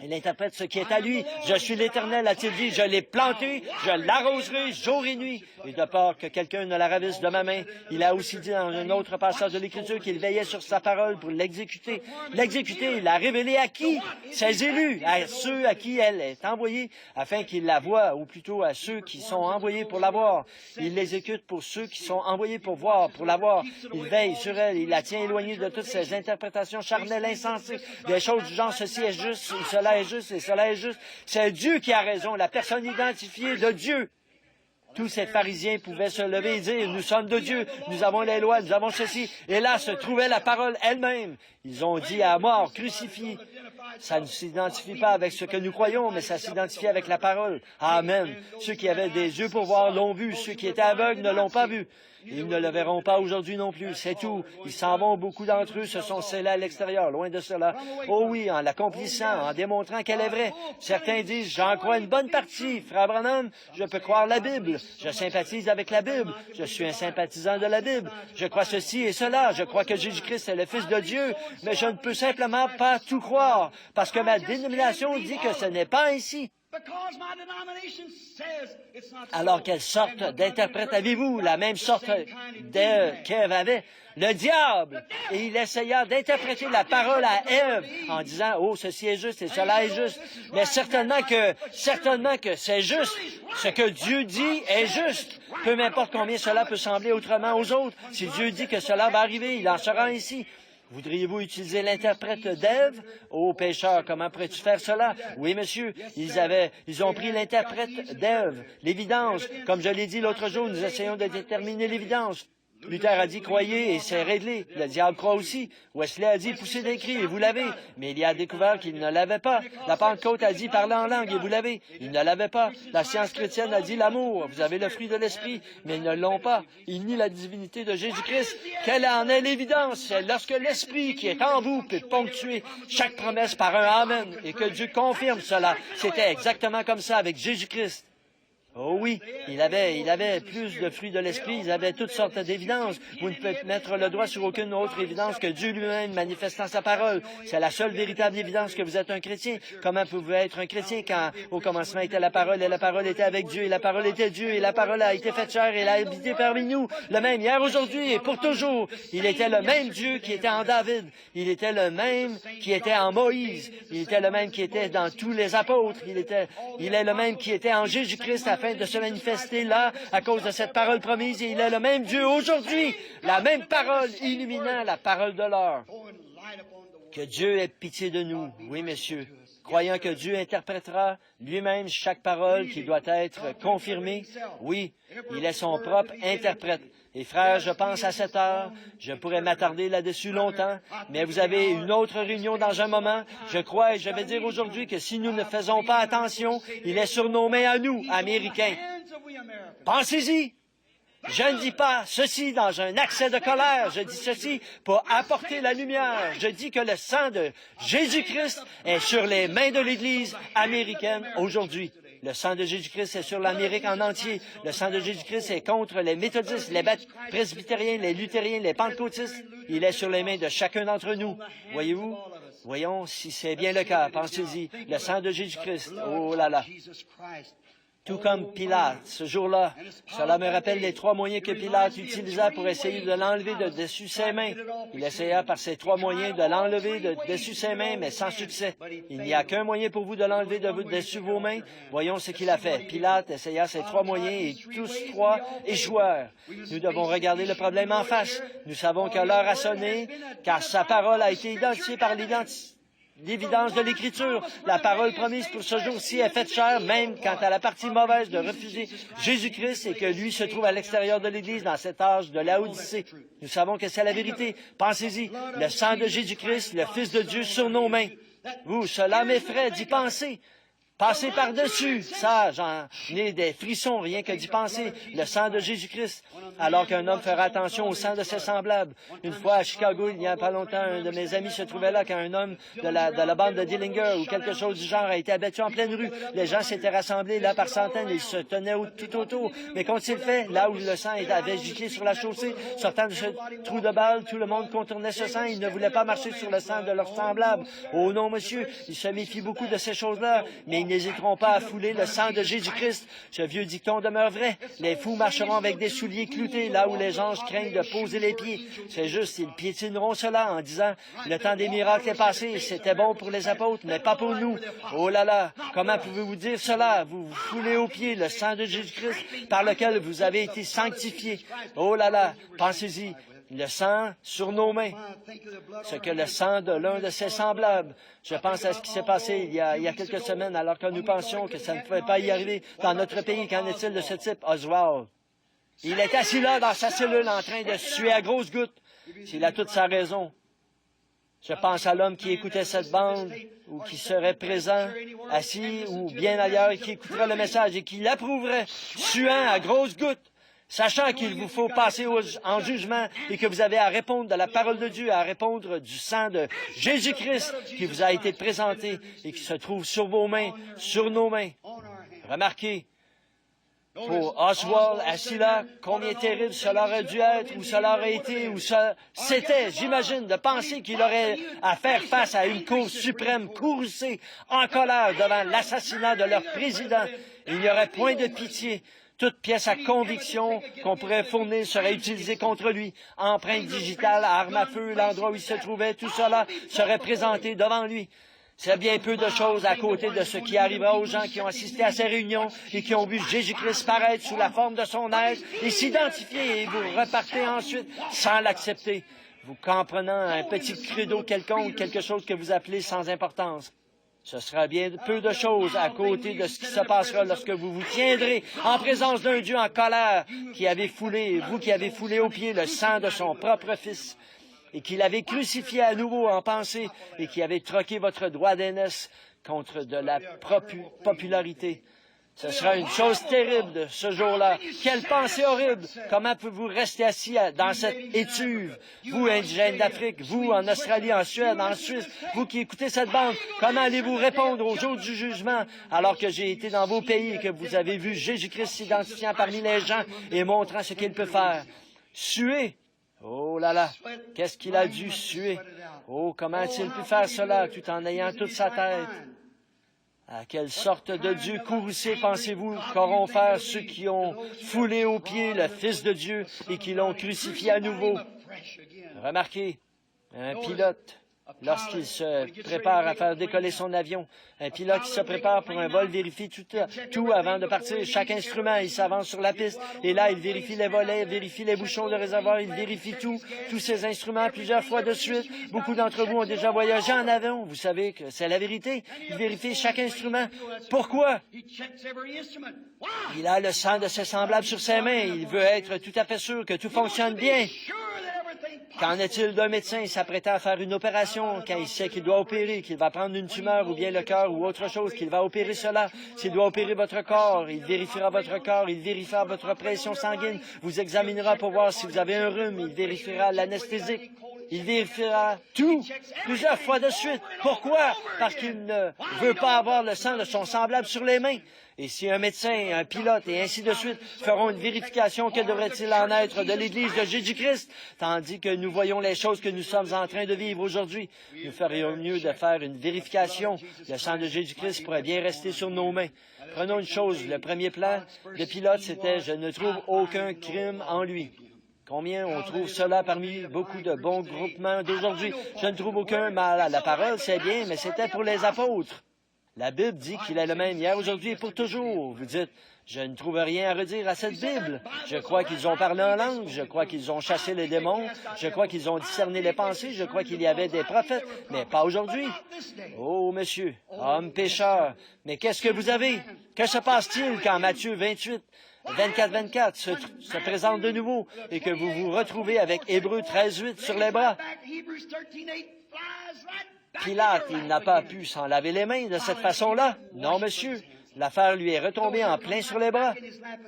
Il interprète ce qui est à lui. Je suis l'Éternel, a-t-il dit. Je l'ai planté, je l'arroserai jour et nuit. Et de peur que quelqu'un ne la ravisse de ma main, il a aussi dit dans un autre passage de l'Écriture qu'il veillait sur sa parole pour l'exécuter. L'exécuter, il l'a révélé à qui? Ses élus, à ceux à qui elle est envoyée, afin qu'ils la voient, ou plutôt à ceux qui sont envoyés pour la voir. Il l'exécute pour ceux qui sont envoyés pour voir, pour la voir. Il veille sur elle, il la tient éloignée de toutes ces interprétations charnelles insensées, des choses du genre ceci est juste, ou cela est juste, et cela est juste. C'est Dieu qui a raison, la personne identifiée de Dieu. Tous ces pharisiens pouvaient se lever et dire, nous sommes de Dieu, nous avons les lois, nous avons ceci. Et là se trouvait la parole elle-même. Ils ont dit à mort, crucifié. Ça ne s'identifie pas avec ce que nous croyons, mais ça s'identifie avec la parole. Amen. Ceux qui avaient des yeux pour voir l'ont vu, ceux qui étaient aveugles ne l'ont pas vu. Ils ne le verront pas aujourd'hui non plus. C'est tout. Ils s'en vont. Beaucoup d'entre eux se sont scellés à l'extérieur. Loin de cela. Oh oui, en l'accomplissant, en démontrant qu'elle est vraie. Certains disent, j'en crois une bonne partie. Frère Branham, je peux croire la Bible. Je sympathise avec la Bible. Je suis un sympathisant de la Bible. Je crois ceci et cela. Je crois que Jésus-Christ est le Fils de Dieu. Mais je ne peux simplement pas tout croire. Parce que ma dénomination dit que ce n'est pas ainsi. Alors, quelle sorte d'interprète avez-vous? La même sorte qu'Ève avait. Le diable! Et il essaya d'interpréter la parole à Ève en disant, oh, ceci est juste et cela est juste. Mais certainement que c'est juste. Ce que Dieu dit est juste. Peu m'importe combien cela peut sembler autrement aux autres. Si Dieu dit que cela va arriver, il en sera ainsi. Voudriez-vous utiliser l'interprète d'Ève? Ô pécheur, comment pourrais-tu faire cela? Oui, monsieur, ils ont pris l'interprète d'Ève, l'évidence. Comme je l'ai dit l'autre jour, nous essayons de déterminer l'évidence. Luther a dit, croyez et c'est réglé. Le diable croit aussi. Wesley a dit, poussez des cris et vous l'avez. Mais il a découvert qu'il ne l'avait pas. La Pentecôte a dit, parlez en langue et vous l'avez. Il ne l'avait pas. La science chrétienne a dit, l'amour. Vous avez le fruit de l'esprit. Mais ils ne l'ont pas. Ils nient la divinité de Jésus-Christ. Quelle en est l'évidence? C'est lorsque l'esprit qui est en vous peut ponctuer chaque promesse par un amen et que Dieu confirme cela. C'était exactement comme ça avec Jésus-Christ. Oh oui, il avait plus de fruits de l'esprit, il avait toutes sortes d'évidences. Vous ne pouvez mettre le doigt sur aucune autre évidence que Dieu lui-même manifestant sa parole. C'est la seule véritable évidence que vous êtes un chrétien. Comment pouvez-vous être un chrétien quand au commencement était la parole et la parole était avec Dieu et la parole était Dieu et la parole a été faite chair et elle a habité parmi nous. Le même hier, aujourd'hui et pour toujours. Il était le même Dieu qui était en David. Il était le même qui était en Moïse. Il était le même qui était dans tous les apôtres. Il est le même qui était en Jésus-Christ afin de se manifester là à cause de cette parole promise. Et il est le même Dieu aujourd'hui, la même parole illuminant la parole de l'heure. Que Dieu ait pitié de nous. Oui, messieurs. Croyant que Dieu interprétera lui-même chaque parole qui doit être confirmée. Oui, il est son propre interprète. Et frères, je pense à cette heure, je pourrais m'attarder là-dessus longtemps, mais vous avez une autre réunion dans un moment. Je crois et je vais dire aujourd'hui que si nous ne faisons pas attention, il est sur nos mains à nous, Américains. Pensez-y. Je ne dis pas ceci dans un accès de colère, je dis ceci pour apporter la lumière. Je dis que le sang de Jésus-Christ est sur les mains de l'Église américaine aujourd'hui. Le sang de Jésus-Christ est sur l'Amérique en entier. Le sang de Jésus-Christ est contre les méthodistes, les presbytériens, les luthériens, les pentecôtistes. Il est sur les mains de chacun d'entre nous. Voyez-vous? Voyons si c'est bien le cas. Pensez-y. Le sang de Jésus-Christ. Oh là là. Tout comme Pilate, ce jour-là, cela me rappelle les 3 moyens que Pilate utilisa pour essayer de l'enlever de dessus ses mains. Il essaya par ces 3 moyens de l'enlever de dessus ses mains, mais sans succès. Il n'y a qu'un moyen pour vous de l'enlever de dessus vos mains. Voyons ce qu'il a fait. Pilate essaya ces 3 moyens et tous 3 échouèrent. Nous devons regarder le problème en face. Nous savons que l'heure a sonné, car sa parole a été identifiée par l'évidence de l'Écriture. La parole promise pour ce jour-ci est faite chair, même quant à la partie mauvaise de refuser Jésus-Christ et que lui se trouve à l'extérieur de l'Église dans cet âge de Laodicée. Nous savons que c'est la vérité. Pensez-y, le sang de Jésus-Christ, le Fils de Dieu sur nos mains. Vous, cela m'effraie d'y penser. Passez par-dessus. Ça, j'en ai des frissons, rien que d'y penser. Le sang de Jésus-Christ. Alors qu'un homme fera attention au sang de ses semblables. Une fois à Chicago, il n'y a pas longtemps, un de mes amis se trouvait là quand un homme de la bande de Dillinger ou quelque chose du genre a été abattu en pleine rue. Les gens s'étaient rassemblés là par centaines et ils se tenaient tout autour. Mais qu'ont-ils fait? Là où le sang avait giclé sur la chaussée, sortant de ce trou de balle, tout le monde contournait ce sang. Ils ne voulaient pas marcher sur le sang de leurs semblables. Oh non, monsieur, ils se méfient beaucoup de ces choses-là, mais ils n'hésiteront pas à fouler le sang de Jésus-Christ. Ce vieux dicton demeure vrai. Les fous marcheront avec des souliers cloutés là où les anges craignent de poser les pieds. C'est juste, ils piétineront cela en disant, le temps des miracles est passé, c'était bon pour les apôtres, mais pas pour nous. Oh là là, comment pouvez-vous dire cela? Vous vous foulez aux pieds le sang de Jésus-Christ par lequel vous avez été sanctifiés. Oh là là, pensez-y. Le sang sur nos mains, ce que le sang de l'un de ses semblables. Je pense à ce qui s'est passé il y a quelques semaines, alors que nous pensions que ça ne pouvait pas y arriver dans notre pays. Qu'en est-il de ce type? Oswald. Il est assis là dans sa cellule en train de suer à grosses gouttes. S'il a toute sa raison. Je pense à l'homme qui écoutait cette bande ou qui serait présent, assis ou bien ailleurs, et qui écouterait le message et qui l'approuverait, suant à grosses gouttes. sachant qu'il vous faut passer en jugement et que vous avez à répondre de la parole de Dieu, à répondre du sang de Jésus-Christ qui vous a été présenté et qui se trouve sur vos mains, sur nos mains. Remarquez, pour Oswald, assis là, combien terrible cela aurait dû être, ou cela aurait été, ou ça c'était, j'imagine, de penser qu'il aurait à faire face à une Cour suprême courroucée, en colère devant l'assassinat de leur président. Il n'y aurait point de pitié. Toute pièce à conviction qu'on pourrait fournir serait utilisée contre lui. Empreinte digitale, arme à feu, l'endroit où il se trouvait, tout cela serait présenté devant lui. C'est bien peu de choses à côté de ce qui arrivera aux gens qui ont assisté à ces réunions et qui ont vu Jésus-Christ paraître sous la forme de son être et s'identifier, et vous repartez ensuite sans l'accepter, vous comprenant un petit credo quelconque, quelque chose que vous appelez sans importance. Ce sera bien peu de choses à côté de ce qui se passera lorsque vous vous tiendrez en présence d'un Dieu en colère qui avait foulé, vous qui avez foulé aux pieds le sang de son propre Fils, et qui l'avait crucifié à nouveau en pensée, et qui avait troqué votre droit d'aînesse contre de la popularité. Ce sera une chose terrible de ce jour-là. Quelle pensée horrible! Comment pouvez-vous rester assis dans cette étuve? Vous, indigènes d'Afrique, vous, en Australie, en Suède, en Suisse, vous qui écoutez cette bande, comment allez-vous répondre au jour du jugement alors que j'ai été dans vos pays et que vous avez vu Jésus-Christ s'identifiant parmi les gens et montrant ce qu'il peut faire? Suer! Oh là là, qu'est-ce qu'il a dû suer? Oh, comment a-t-il pu faire cela tout en ayant toute sa tête? À quelle sorte de Dieu courroucé pensez-vous qu'auront faire ceux qui ont foulé aux pieds le Fils de Dieu et qui l'ont crucifié à nouveau? Remarquez, un pilote, lorsqu'il se prépare à faire décoller son avion, un pilote qui se prépare pour un vol vérifie tout avant de partir. Chaque instrument, il s'avance sur la piste et là, il vérifie les volets, il vérifie les bouchons de réservoir, il vérifie tous ces instruments plusieurs fois de suite. Beaucoup d'entre vous ont déjà voyagé en avion. Vous savez que c'est la vérité. Il vérifie chaque instrument. Pourquoi? Il a le sang de ses semblables sur ses mains. Il veut être tout à fait sûr que tout fonctionne bien. Qu'en est-il d'un médecin s'apprêtant à faire une opération quand il sait qu'il doit opérer, qu'il va prendre une tumeur ou bien le cœur ou autre chose, qu'il va opérer cela? S'il doit opérer votre corps, il vérifiera votre corps, il vérifiera votre pression sanguine, vous examinera pour voir si vous avez un rhume, il vérifiera l'anesthésique. Il vérifiera tout, plusieurs fois de suite. Pourquoi? Parce qu'il ne veut pas avoir le sang de son semblable sur les mains. Et si un médecin, un pilote et ainsi de suite feront une vérification, que devrait-il en être de l'Église de Jésus-Christ? Tandis que nous voyons les choses que nous sommes en train de vivre aujourd'hui, nous ferions mieux de faire une vérification. Le sang de Jésus-Christ pourrait bien rester sur nos mains. Prenons une chose, le premier plan de pilote, c'était « Je ne trouve aucun crime en lui ». Combien on trouve cela parmi beaucoup de bons groupements d'aujourd'hui? Je ne trouve aucun mal à la parole, c'est bien, mais c'était pour les apôtres. La Bible dit qu'il est le même hier, aujourd'hui et pour toujours. Vous dites, je ne trouve rien à redire à cette Bible. Je crois qu'ils ont parlé en langue, je crois qu'ils ont chassé les démons, je crois qu'ils ont discerné les pensées, je crois qu'il y avait des prophètes, mais pas aujourd'hui. Oh, monsieur, homme pécheur, mais qu'est-ce que vous avez? Que se passe-t-il quand Matthieu 28, 24 se présente de nouveau et que vous vous retrouvez avec Hébreux 13:8 sur les bras? Pilate, il n'a pas pu s'en laver les mains de cette façon-là. Non, monsieur. L'affaire lui est retombée en plein sur les bras.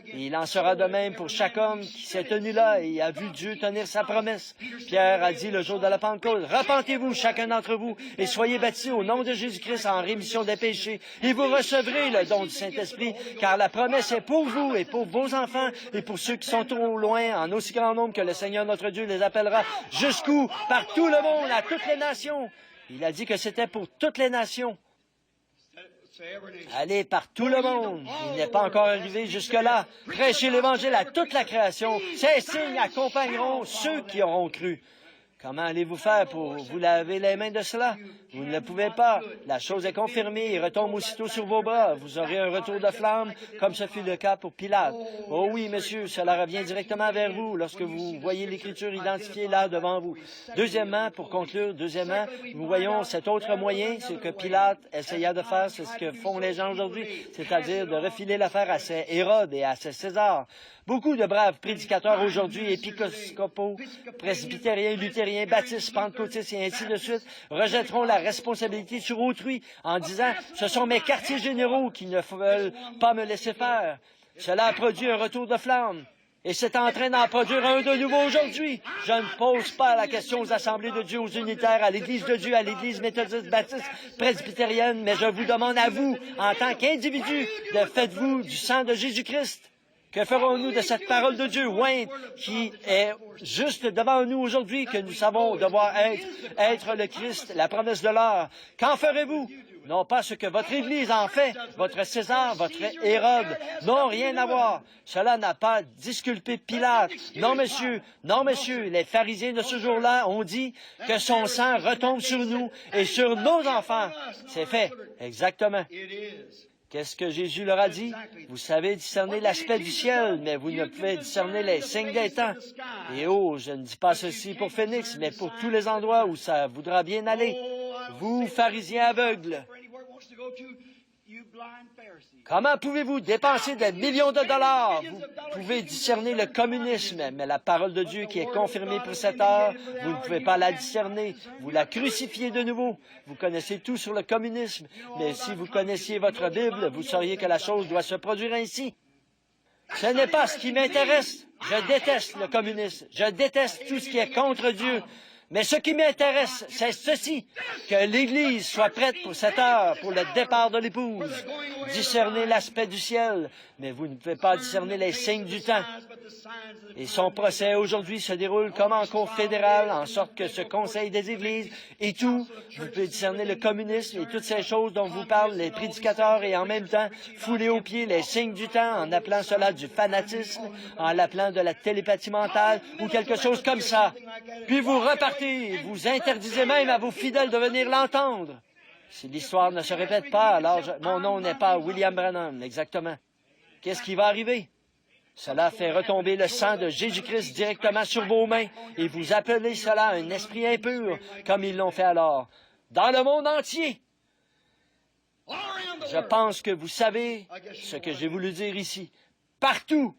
Et il en sera de même pour chaque homme qui s'est tenu là et a vu Dieu tenir sa promesse. Pierre a dit le jour de la Pentecôte, « Repentez-vous, chacun d'entre vous, et soyez baptisés au nom de Jésus-Christ en rémission des péchés, et vous recevrez le don du Saint-Esprit, car la promesse est pour vous et pour vos enfants et pour ceux qui sont au loin, en aussi grand nombre que le Seigneur notre Dieu les appellera, jusqu'où? Par tout le monde, à toutes les nations. » Il a dit que c'était pour toutes les nations. Allez par tout le monde. Il n'est pas encore arrivé jusque-là. Prêchez l'Évangile à toute la création. Ces signes accompagneront ceux qui auront cru. Comment allez-vous faire pour vous laver les mains de cela? Vous ne le pouvez pas. La chose est confirmée et retombe aussitôt sur vos bras. Vous aurez un retour de flamme, comme ce fut le cas pour Pilate. Oh oui, monsieur, cela revient directement vers vous lorsque vous voyez l'Écriture identifiée là devant vous. Deuxièmement, pour conclure, nous voyons cet autre moyen, ce que Pilate essaya de faire, c'est ce que font les gens aujourd'hui, c'est-à-dire de refiler l'affaire à ces Hérode et à ces César. Beaucoup de braves prédicateurs aujourd'hui, épiscopaux, presbytériens, luthériens, baptistes, pentecôtistes et ainsi de suite, rejetteront la responsabilité sur autrui en disant « Ce sont mes quartiers généraux qui ne veulent pas me laisser faire. » Cela a produit un retour de flamme. Et c'est en train d'en produire un de nouveau aujourd'hui. Je ne pose pas la question aux assemblées de Dieu, aux unitaires, à l'Église de Dieu, à l'Église méthodiste, baptiste, presbytérienne, mais je vous demande à vous, en tant qu'individu, de faites-vous du sang de Jésus-Christ. Que ferons-nous de cette parole de Dieu, ointe, qui est juste devant nous aujourd'hui, que nous savons devoir être le Christ, la promesse de l'heure? Qu'en ferez-vous? Non pas ce que votre Église en fait, votre César, votre Hérode, n'ont rien à voir. Cela n'a pas disculpé Pilate. Non, monsieur, les pharisiens de ce jour-là ont dit que son sang retombe sur nous et sur nos enfants. C'est fait, exactement. Qu'est-ce que Jésus leur a dit? Vous savez discerner l'aspect du ciel, mais vous ne pouvez discerner les signes des temps. Et oh, je ne dis pas ceci pour Phoenix, mais pour tous les endroits où ça voudra bien aller. Vous, pharisiens aveugles, comment pouvez-vous dépenser des millions de dollars? Vous pouvez discerner le communisme, mais la parole de Dieu qui est confirmée pour cette heure, vous ne pouvez pas la discerner. Vous la crucifiez de nouveau. Vous connaissez tout sur le communisme, mais si vous connaissiez votre Bible, vous sauriez que la chose doit se produire ainsi. Ce n'est pas ce qui m'intéresse. Je déteste le communisme. Je déteste tout ce qui est contre Dieu. Mais ce qui m'intéresse, c'est ceci, que l'Église soit prête pour cette heure, pour le départ de l'épouse. Discernez l'aspect du ciel, mais vous ne pouvez pas discerner les signes du temps. Et son procès aujourd'hui se déroule comme en cour fédérale, en sorte que ce Conseil des Églises et tout, vous pouvez discerner le communisme et toutes ces choses dont vous parlent les prédicateurs et en même temps fouler aux pieds les signes du temps en appelant cela du fanatisme, en l'appelant de la télépathie mentale ou quelque chose comme ça. Puis vous repartez, vous interdisez même à vos fidèles de venir l'entendre. Si l'histoire ne se répète pas, alors mon nom n'est pas William Branham, exactement. Qu'est-ce qui va arriver? Cela fait retomber le sang de Jésus-Christ directement sur vos mains et vous appelez cela un esprit impur, comme ils l'ont fait alors, dans le monde entier. Je pense que vous savez ce que j'ai voulu dire ici. Partout.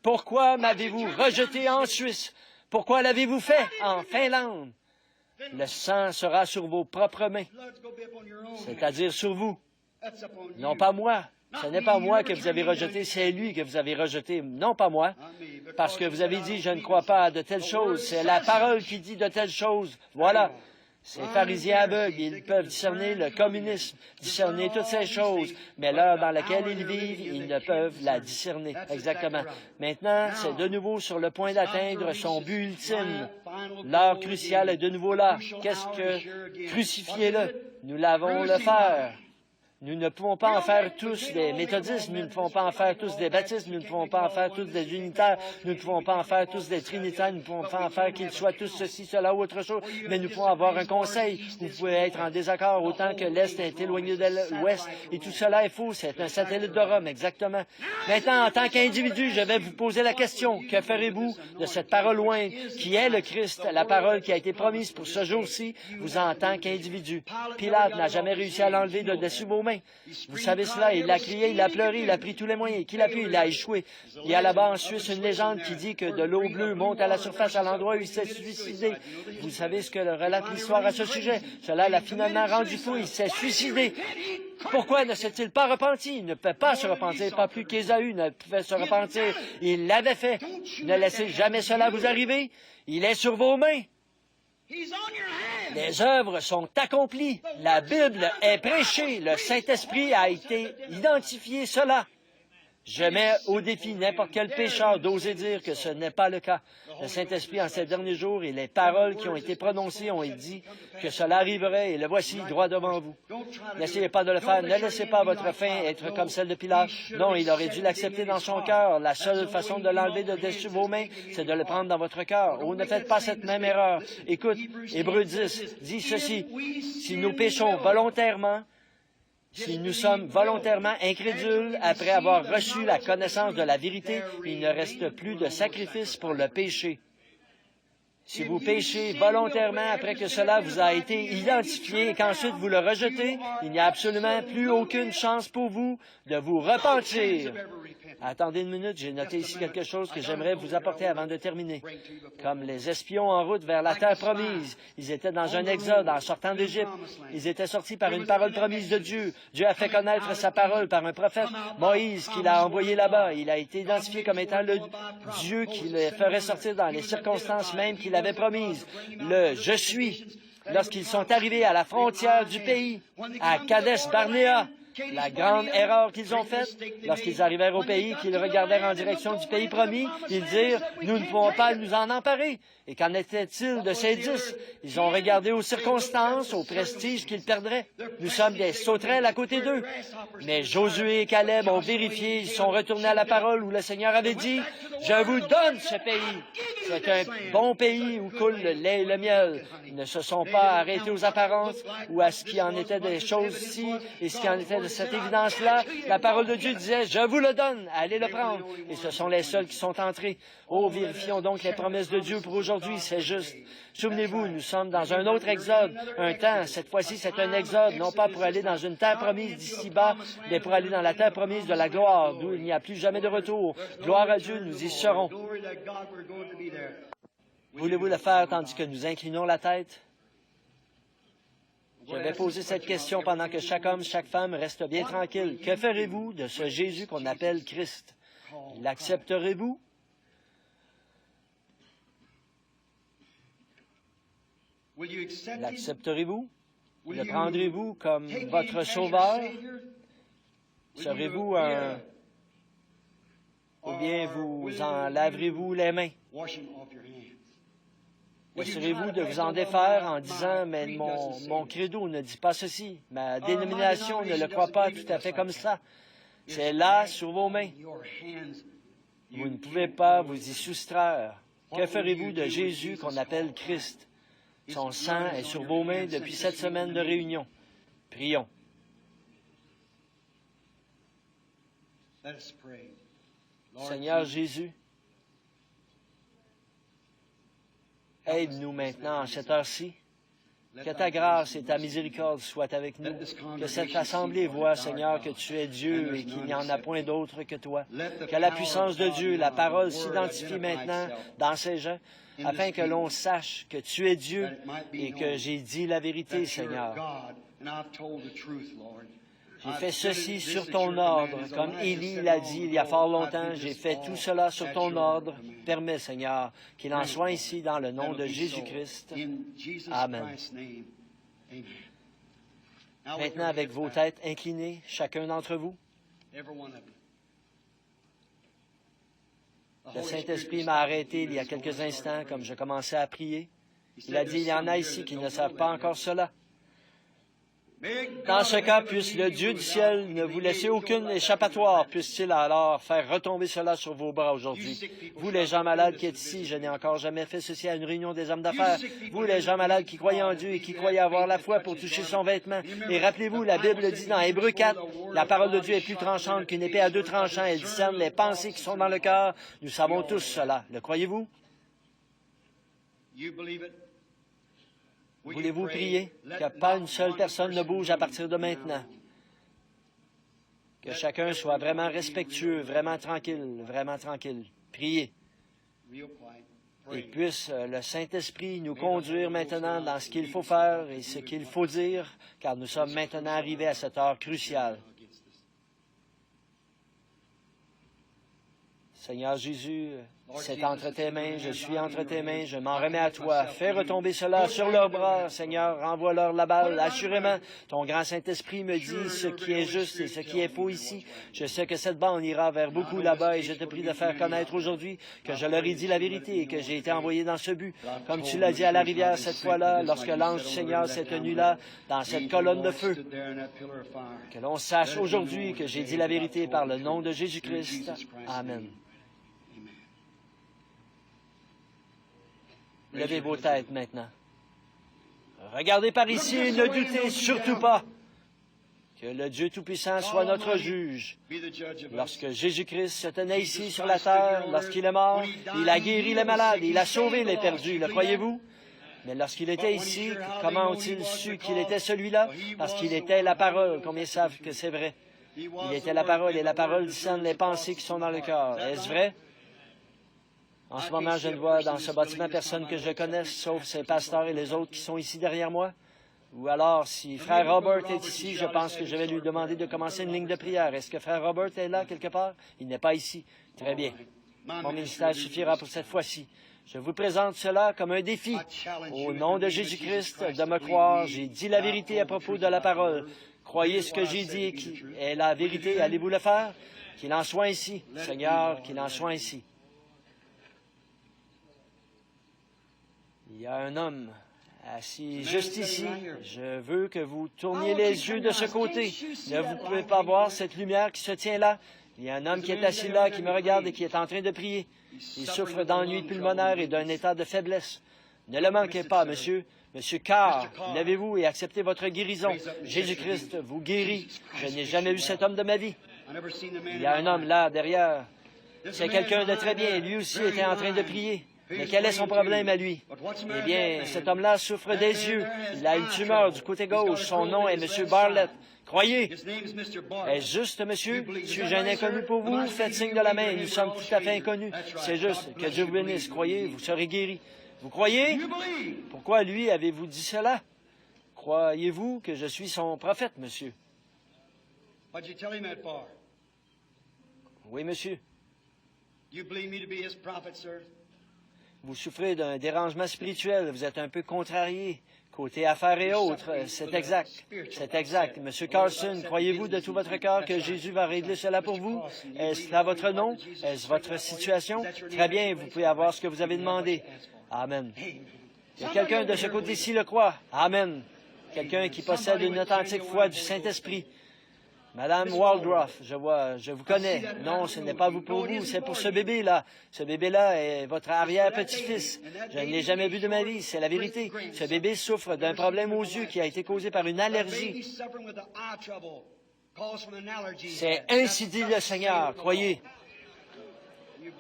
Pourquoi m'avez-vous rejeté en Suisse? Pourquoi l'avez-vous fait en Finlande? Le sang sera sur vos propres mains, c'est-à-dire sur vous. Non pas moi. Ce n'est pas moi que vous avez rejeté, c'est lui que vous avez rejeté, non pas moi. Parce que vous avez dit, je ne crois pas à de telles choses. C'est la parole qui dit de telles choses. Voilà. Ces pharisiens aveugles, ils peuvent discerner le communisme, discerner toutes ces choses, mais l'heure dans laquelle ils vivent, ils ne peuvent la discerner. Exactement. Maintenant, c'est de nouveau sur le point d'atteindre son but ultime. L'heure cruciale est de nouveau là. Qu'est-ce que crucifiez-le? Nous l'avons le faire. Nous ne pouvons pas en faire tous des méthodistes, nous ne pouvons pas en faire tous des baptistes, nous ne pouvons pas en faire tous des unitaires, nous ne pouvons pas en faire tous des trinitaires, nous ne pouvons pas en faire qu'ils soient tous ceci, cela ou autre chose, mais nous pouvons avoir un conseil. Vous pouvez être en désaccord autant que l'Est est éloigné de l'Ouest, et tout cela est faux, c'est un satellite de Rome, exactement. Maintenant, en tant qu'individu, je vais vous poser la question, que ferez-vous de cette parole loin qui est le Christ, la parole qui a été promise pour ce jour-ci, vous en tant qu'individu? Pilate n'a jamais réussi à l'enlever de dessus vos mains. Vous savez cela, il a crié, il a pleuré, il a pris tous les moyens. Qu'il a pu, il a échoué. Il y a là-bas en Suisse une légende qui dit que de l'eau bleue monte à la surface à l'endroit où il s'est suicidé. Vous savez ce que relate l'histoire à ce sujet? Cela l'a finalement rendu fou, il s'est suicidé. Pourquoi ne s'est-il pas repenti? Il ne peut pas se repentir, pas plus qu'Ésaü ne pouvait se repentir. Il l'avait fait. Ne laissez jamais cela vous arriver. Il est sur vos mains. Les œuvres sont accomplies. La Bible est prêchée. Le Saint-Esprit a été identifié cela. Je mets au défi n'importe quel pécheur d'oser dire que ce n'est pas le cas. Le Saint-Esprit, en ces derniers jours, et les paroles qui ont été prononcées ont dit que cela arriverait, et le voici droit devant vous. N'essayez pas de le faire. Ne laissez pas votre fin être comme celle de Pilate. Non, il aurait dû l'accepter dans son cœur. La seule façon de l'enlever de dessus vos mains, c'est de le prendre dans votre cœur. Oh, ne faites pas cette même erreur. Écoute, Hébreux 10 dit ceci. Si nous péchons volontairement, si nous sommes volontairement incrédules après avoir reçu la connaissance de la vérité, il ne reste plus de sacrifice pour le péché. Si vous péchez volontairement après que cela vous a été identifié et qu'ensuite vous le rejetez, il n'y a absolument plus aucune chance pour vous de vous repentir. Attendez une minute, j'ai noté ici quelque chose que j'aimerais vous apporter avant de terminer. Comme les espions en route vers la terre promise, ils étaient dans un exode en sortant d'Égypte. Ils étaient sortis par une parole promise de Dieu. Dieu a fait connaître sa parole par un prophète, Moïse, qu'il a envoyé là-bas. Il a été identifié comme étant le Dieu qui les ferait sortir dans les circonstances même qu'il avait promises. Le « Je suis ». Lorsqu'ils sont arrivés à la frontière du pays, à Kadesh Barnéa, la grande erreur qu'ils ont faite, lorsqu'ils arrivèrent au pays, qu'ils regardèrent en direction du pays promis, ils dirent, « Nous ne pouvons pas nous en emparer. » Et qu'en était-il de ces 10? Ils ont regardé aux circonstances, au prestige qu'ils perdraient. Nous sommes des sauterelles à côté d'eux. Mais Josué et Caleb ont vérifié, ils sont retournés à la parole où le Seigneur avait dit, « Je vous donne ce pays. » C'est un bon pays où coule le lait et le miel. Ils ne se sont pas arrêtés aux apparences ou à ce qui en était des choses-ci et ce qui en était de cette évidence-là. La parole de Dieu disait, « Je vous le donne, allez le prendre. » Et ce sont les seuls qui sont entrés. Oh, vérifions donc les promesses de Dieu pour aujourd'hui, c'est juste. Souvenez-vous, nous sommes dans un autre exode, un temps, cette fois-ci c'est un exode, non pas pour aller dans une terre promise d'ici-bas, mais pour aller dans la terre promise de la gloire, d'où il n'y a plus jamais de retour. Gloire à Dieu, nous y serons. Voulez-vous le faire tandis que nous inclinons la tête? Je vais poser cette question pendant que chaque homme, chaque femme reste bien tranquille. Que ferez-vous de ce Jésus qu'on appelle Christ? L'accepterez-vous? L'accepterez-vous? Le prendrez-vous comme votre sauveur? Serez-vous un... Ou bien vous en laverez-vous les mains? Essaierez-vous de vous en défaire en disant, mais mon credo ne dit pas ceci, ma dénomination ne le croit pas tout à fait comme ça. C'est là, sur vos mains. Vous ne pouvez pas vous y soustraire. Que ferez-vous de Jésus qu'on appelle Christ? Son sang est sur vos mains depuis cette semaine de réunion. Prions. Seigneur Jésus, aide-nous maintenant en cette heure-ci. Que ta grâce et ta miséricorde soient avec nous. Que cette assemblée voie, Seigneur, que tu es Dieu et qu'il n'y en a point d'autre que toi. Que la puissance de Dieu, la parole s'identifie maintenant dans ces gens, afin que l'on sache que tu es Dieu et que j'ai dit la vérité, Seigneur. J'ai fait ceci sur ton ordre, comme Élie l'a dit il y a fort longtemps. J'ai fait tout cela sur ton ordre. Permets, Seigneur, qu'il en soit ainsi dans le nom de Jésus-Christ. Amen. Maintenant, avec vos têtes inclinées, chacun d'entre vous, le Saint-Esprit m'a arrêté il y a quelques instants, comme je commençais à prier. Il a dit, il y en a ici qui ne savent pas encore cela. Dans ce cas, puisse le Dieu du ciel ne vous laisser aucune échappatoire, puisse-t-il alors faire retomber cela sur vos bras aujourd'hui. Vous, les gens malades qui êtes ici, je n'ai encore jamais fait ceci à une réunion des hommes d'affaires. Vous, les gens malades qui croyez en Dieu et qui croyez avoir la foi pour toucher son vêtement. Et rappelez-vous, la Bible dit dans Hébreux 4, la parole de Dieu est plus tranchante qu'une épée à 2 tranchants. Elle discerne les pensées qui sont dans le cœur. Nous savons tous cela. Le croyez-vous? Voulez-vous prier que pas une seule personne ne bouge à partir de maintenant? Que chacun soit vraiment respectueux, vraiment tranquille, vraiment tranquille. Priez. Et puisse le Saint-Esprit nous conduire maintenant dans ce qu'il faut faire et ce qu'il faut dire, car nous sommes maintenant arrivés à cette heure cruciale. Seigneur Jésus, c'est entre tes mains, je suis entre tes mains, je m'en remets à toi. Fais retomber cela sur leurs bras, Seigneur, renvoie-leur la balle. Assurément, ton grand Saint-Esprit me dit ce qui est juste et ce qui est faux ici. Je sais que cette bande ira vers beaucoup là-bas et je te prie de faire connaître aujourd'hui que je leur ai dit la vérité et que j'ai été envoyé dans ce but. Comme tu l'as dit à la rivière cette fois-là, lorsque l'ange du Seigneur s'est tenu là, dans cette colonne de feu. Que l'on sache aujourd'hui que j'ai dit la vérité par le nom de Jésus-Christ. Amen. Levez vos têtes maintenant. Regardez par ici et ne doutez surtout pas que le Dieu Tout-Puissant soit notre juge. Lorsque Jésus-Christ se tenait ici sur la terre, lorsqu'il est mort, il a guéri les malades, il a sauvé les perdus. Le croyez-vous? Mais lorsqu'il était ici, comment ont-ils su qu'il était celui-là? Parce qu'il était la parole. Combien savent que c'est vrai? Il était la parole et la parole discerne les pensées qui sont dans le cœur. Est-ce vrai? En ce moment, je ne vois dans ce bâtiment personne que je connaisse, sauf ces pasteurs et les autres qui sont ici derrière moi. Ou alors, si Frère Robert est ici, je pense que je vais lui demander de commencer une ligne de prière. Est-ce que Frère Robert est là quelque part? Il n'est pas ici. Très bien. Mon ministère suffira pour cette fois-ci. Je vous présente cela comme un défi. Au nom de Jésus-Christ, de me croire, j'ai dit la vérité à propos de la parole. Croyez ce que j'ai dit qui est la vérité. Allez-vous le faire? Qu'il en soit ainsi. Seigneur, qu'il en soit ainsi. Il y a un homme assis juste ici. Je veux que vous tourniez les yeux de ce côté. Ne vous pouvez pas voir cette lumière qui se tient là? Il y a un homme qui est assis là, qui me regarde et qui est en train de prier. Il souffre d'ennui pulmonaire et d'un état de faiblesse. Ne le manquez pas, monsieur. Monsieur Carr, levez-vous et acceptez votre guérison. Jésus-Christ vous guérit. Je n'ai jamais vu cet homme de ma vie. Il y a un homme là, derrière. C'est quelqu'un de très bien. Lui aussi était en train de prier. Mais quel est son problème à lui? Eh bien, cet homme-là souffre des yeux. Il a une tumeur du côté gauche. Son nom est M. Bartlett. Croyez. Est-ce juste, monsieur? Suis-je un inconnu pour vous? Faites signe de la main. Nous sommes tout à fait inconnus. C'est juste. Que Dieu vous bénisse. Croyez, vous serez guéri. Vous croyez? Pourquoi lui avez-vous dit cela? Croyez-vous que je suis son prophète, monsieur? Oui, monsieur. Vous souffrez d'un dérangement spirituel. Vous êtes un peu contrarié. Côté affaires et autres, c'est exact. C'est exact. Monsieur Carlson, croyez-vous de tout votre cœur que Jésus va régler cela pour vous? Est-ce là votre nom? Est-ce votre situation? Très bien, vous pouvez avoir ce que vous avez demandé. Amen. Il y a quelqu'un de ce côté-ci le croit. Amen. Quelqu'un qui possède une authentique foi du Saint-Esprit. Madame Waldroff, je vous connais. Non, ce n'est pas vous pour vous, c'est pour ce bébé-là. Ce bébé-là est votre arrière-petit-fils. Je ne l'ai jamais vu de ma vie, c'est la vérité. Ce bébé souffre d'un problème aux yeux qui a été causé par une allergie. C'est ainsi dit le Seigneur, croyez.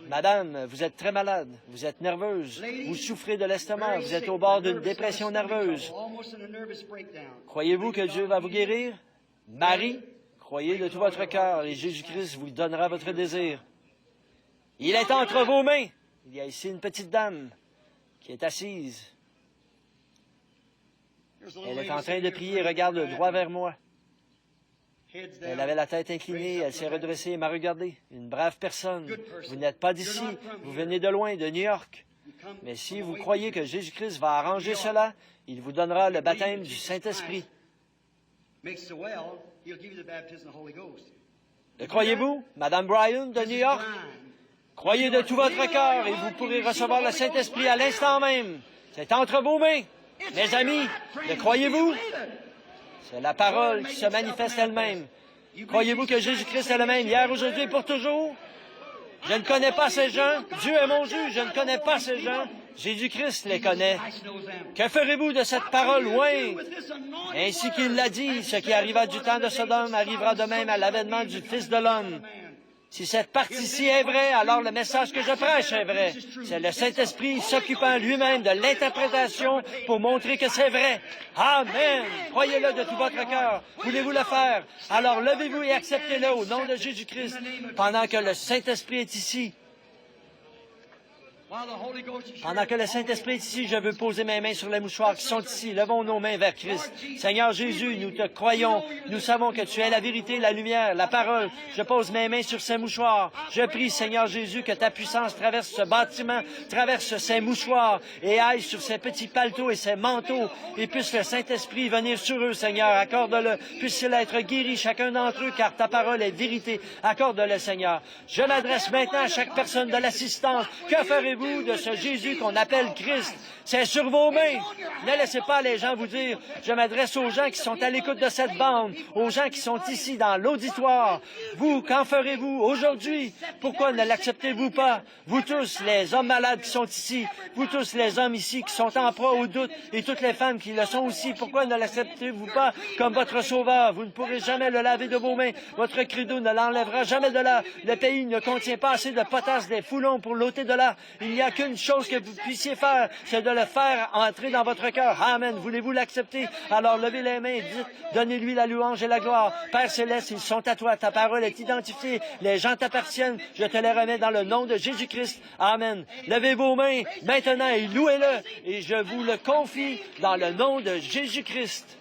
Madame, vous êtes très malade, vous êtes nerveuse, vous souffrez de l'estomac, vous êtes au bord d'une dépression nerveuse. Croyez-vous que Dieu va vous guérir? Marie, croyez de tout votre cœur et Jésus-Christ vous donnera votre désir. Il est entre vos mains. Il y a ici une petite dame qui est assise. Elle est en train de prier et regarde droit vers moi. Elle avait la tête inclinée, elle s'est redressée et m'a regardé. Une brave personne. Vous n'êtes pas d'ici, vous venez de loin, de New York. Mais si vous croyez que Jésus-Christ va arranger cela, il vous donnera le baptême du Saint-Esprit. Le croyez-vous, Madame Bryan de New York? Croyez de tout votre cœur et vous pourrez recevoir le Saint-Esprit à l'instant même. C'est entre vos mains. Mes amis, le croyez-vous? C'est la parole qui se manifeste elle-même. Croyez-vous que Jésus-Christ est le même hier, aujourd'hui et pour toujours? Je ne connais pas ces gens. Dieu est mon juge, je ne connais pas ces gens. Jésus-Christ les connaît. Que ferez-vous de cette parole loin? Ainsi qu'il l'a dit, ce qui arriva du temps de Sodome arrivera de même à l'avènement du Fils de l'homme. Si cette partie-ci est vraie, alors le message que je prêche est vrai. C'est le Saint-Esprit s'occupant lui-même de l'interprétation pour montrer que c'est vrai. Amen! Croyez-le de tout votre cœur. Voulez-vous le faire? Alors levez-vous et acceptez-le au nom de Jésus-Christ pendant que le Saint-Esprit est ici. Pendant que le Saint-Esprit est ici, je veux poser mes mains sur les mouchoirs qui sont ici. Levons nos mains vers Christ. Seigneur Jésus, nous te croyons. Nous savons que tu es la vérité, la lumière, la parole. Je pose mes mains sur ces mouchoirs. Je prie, Seigneur Jésus, que ta puissance traverse ce bâtiment, traverse ces mouchoirs et aille sur ces petits paletots et ces manteaux. Et puisse le Saint-Esprit venir sur eux, Seigneur. Accorde-le. Puisse-t-il être guéri, chacun d'entre eux, car ta parole est vérité. Accorde-le, Seigneur. Je m'adresse maintenant à chaque personne de l'assistance. Que ferez-vous de ce Jésus qu'on appelle Christ? C'est sur vos mains. Ne laissez pas les gens vous dire. Je m'adresse aux gens qui sont à l'écoute de cette bande, aux gens qui sont ici dans l'auditoire. Vous, qu'en ferez-vous aujourd'hui? Pourquoi ne l'acceptez-vous pas? Vous tous, les hommes malades qui sont ici, vous tous, les hommes ici qui sont en proie au doute, et toutes les femmes qui le sont aussi, pourquoi ne l'acceptez-vous pas comme votre sauveur? Vous ne pourrez jamais le laver de vos mains. Votre credo ne l'enlèvera jamais de là. Le pays ne contient pas assez de potasse des foulons pour l'ôter de là. Il n'y a qu'une chose que vous puissiez faire, c'est de le faire entrer dans votre cœur. Amen. Voulez-vous l'accepter? Alors levez les mains et dites, donnez-lui la louange et la gloire. Père Céleste, ils sont à toi. Ta parole est identifiée. Les gens t'appartiennent. Je te les remets dans le nom de Jésus-Christ. Amen. Levez vos mains maintenant et louez-le. Et je vous le confie dans le nom de Jésus-Christ.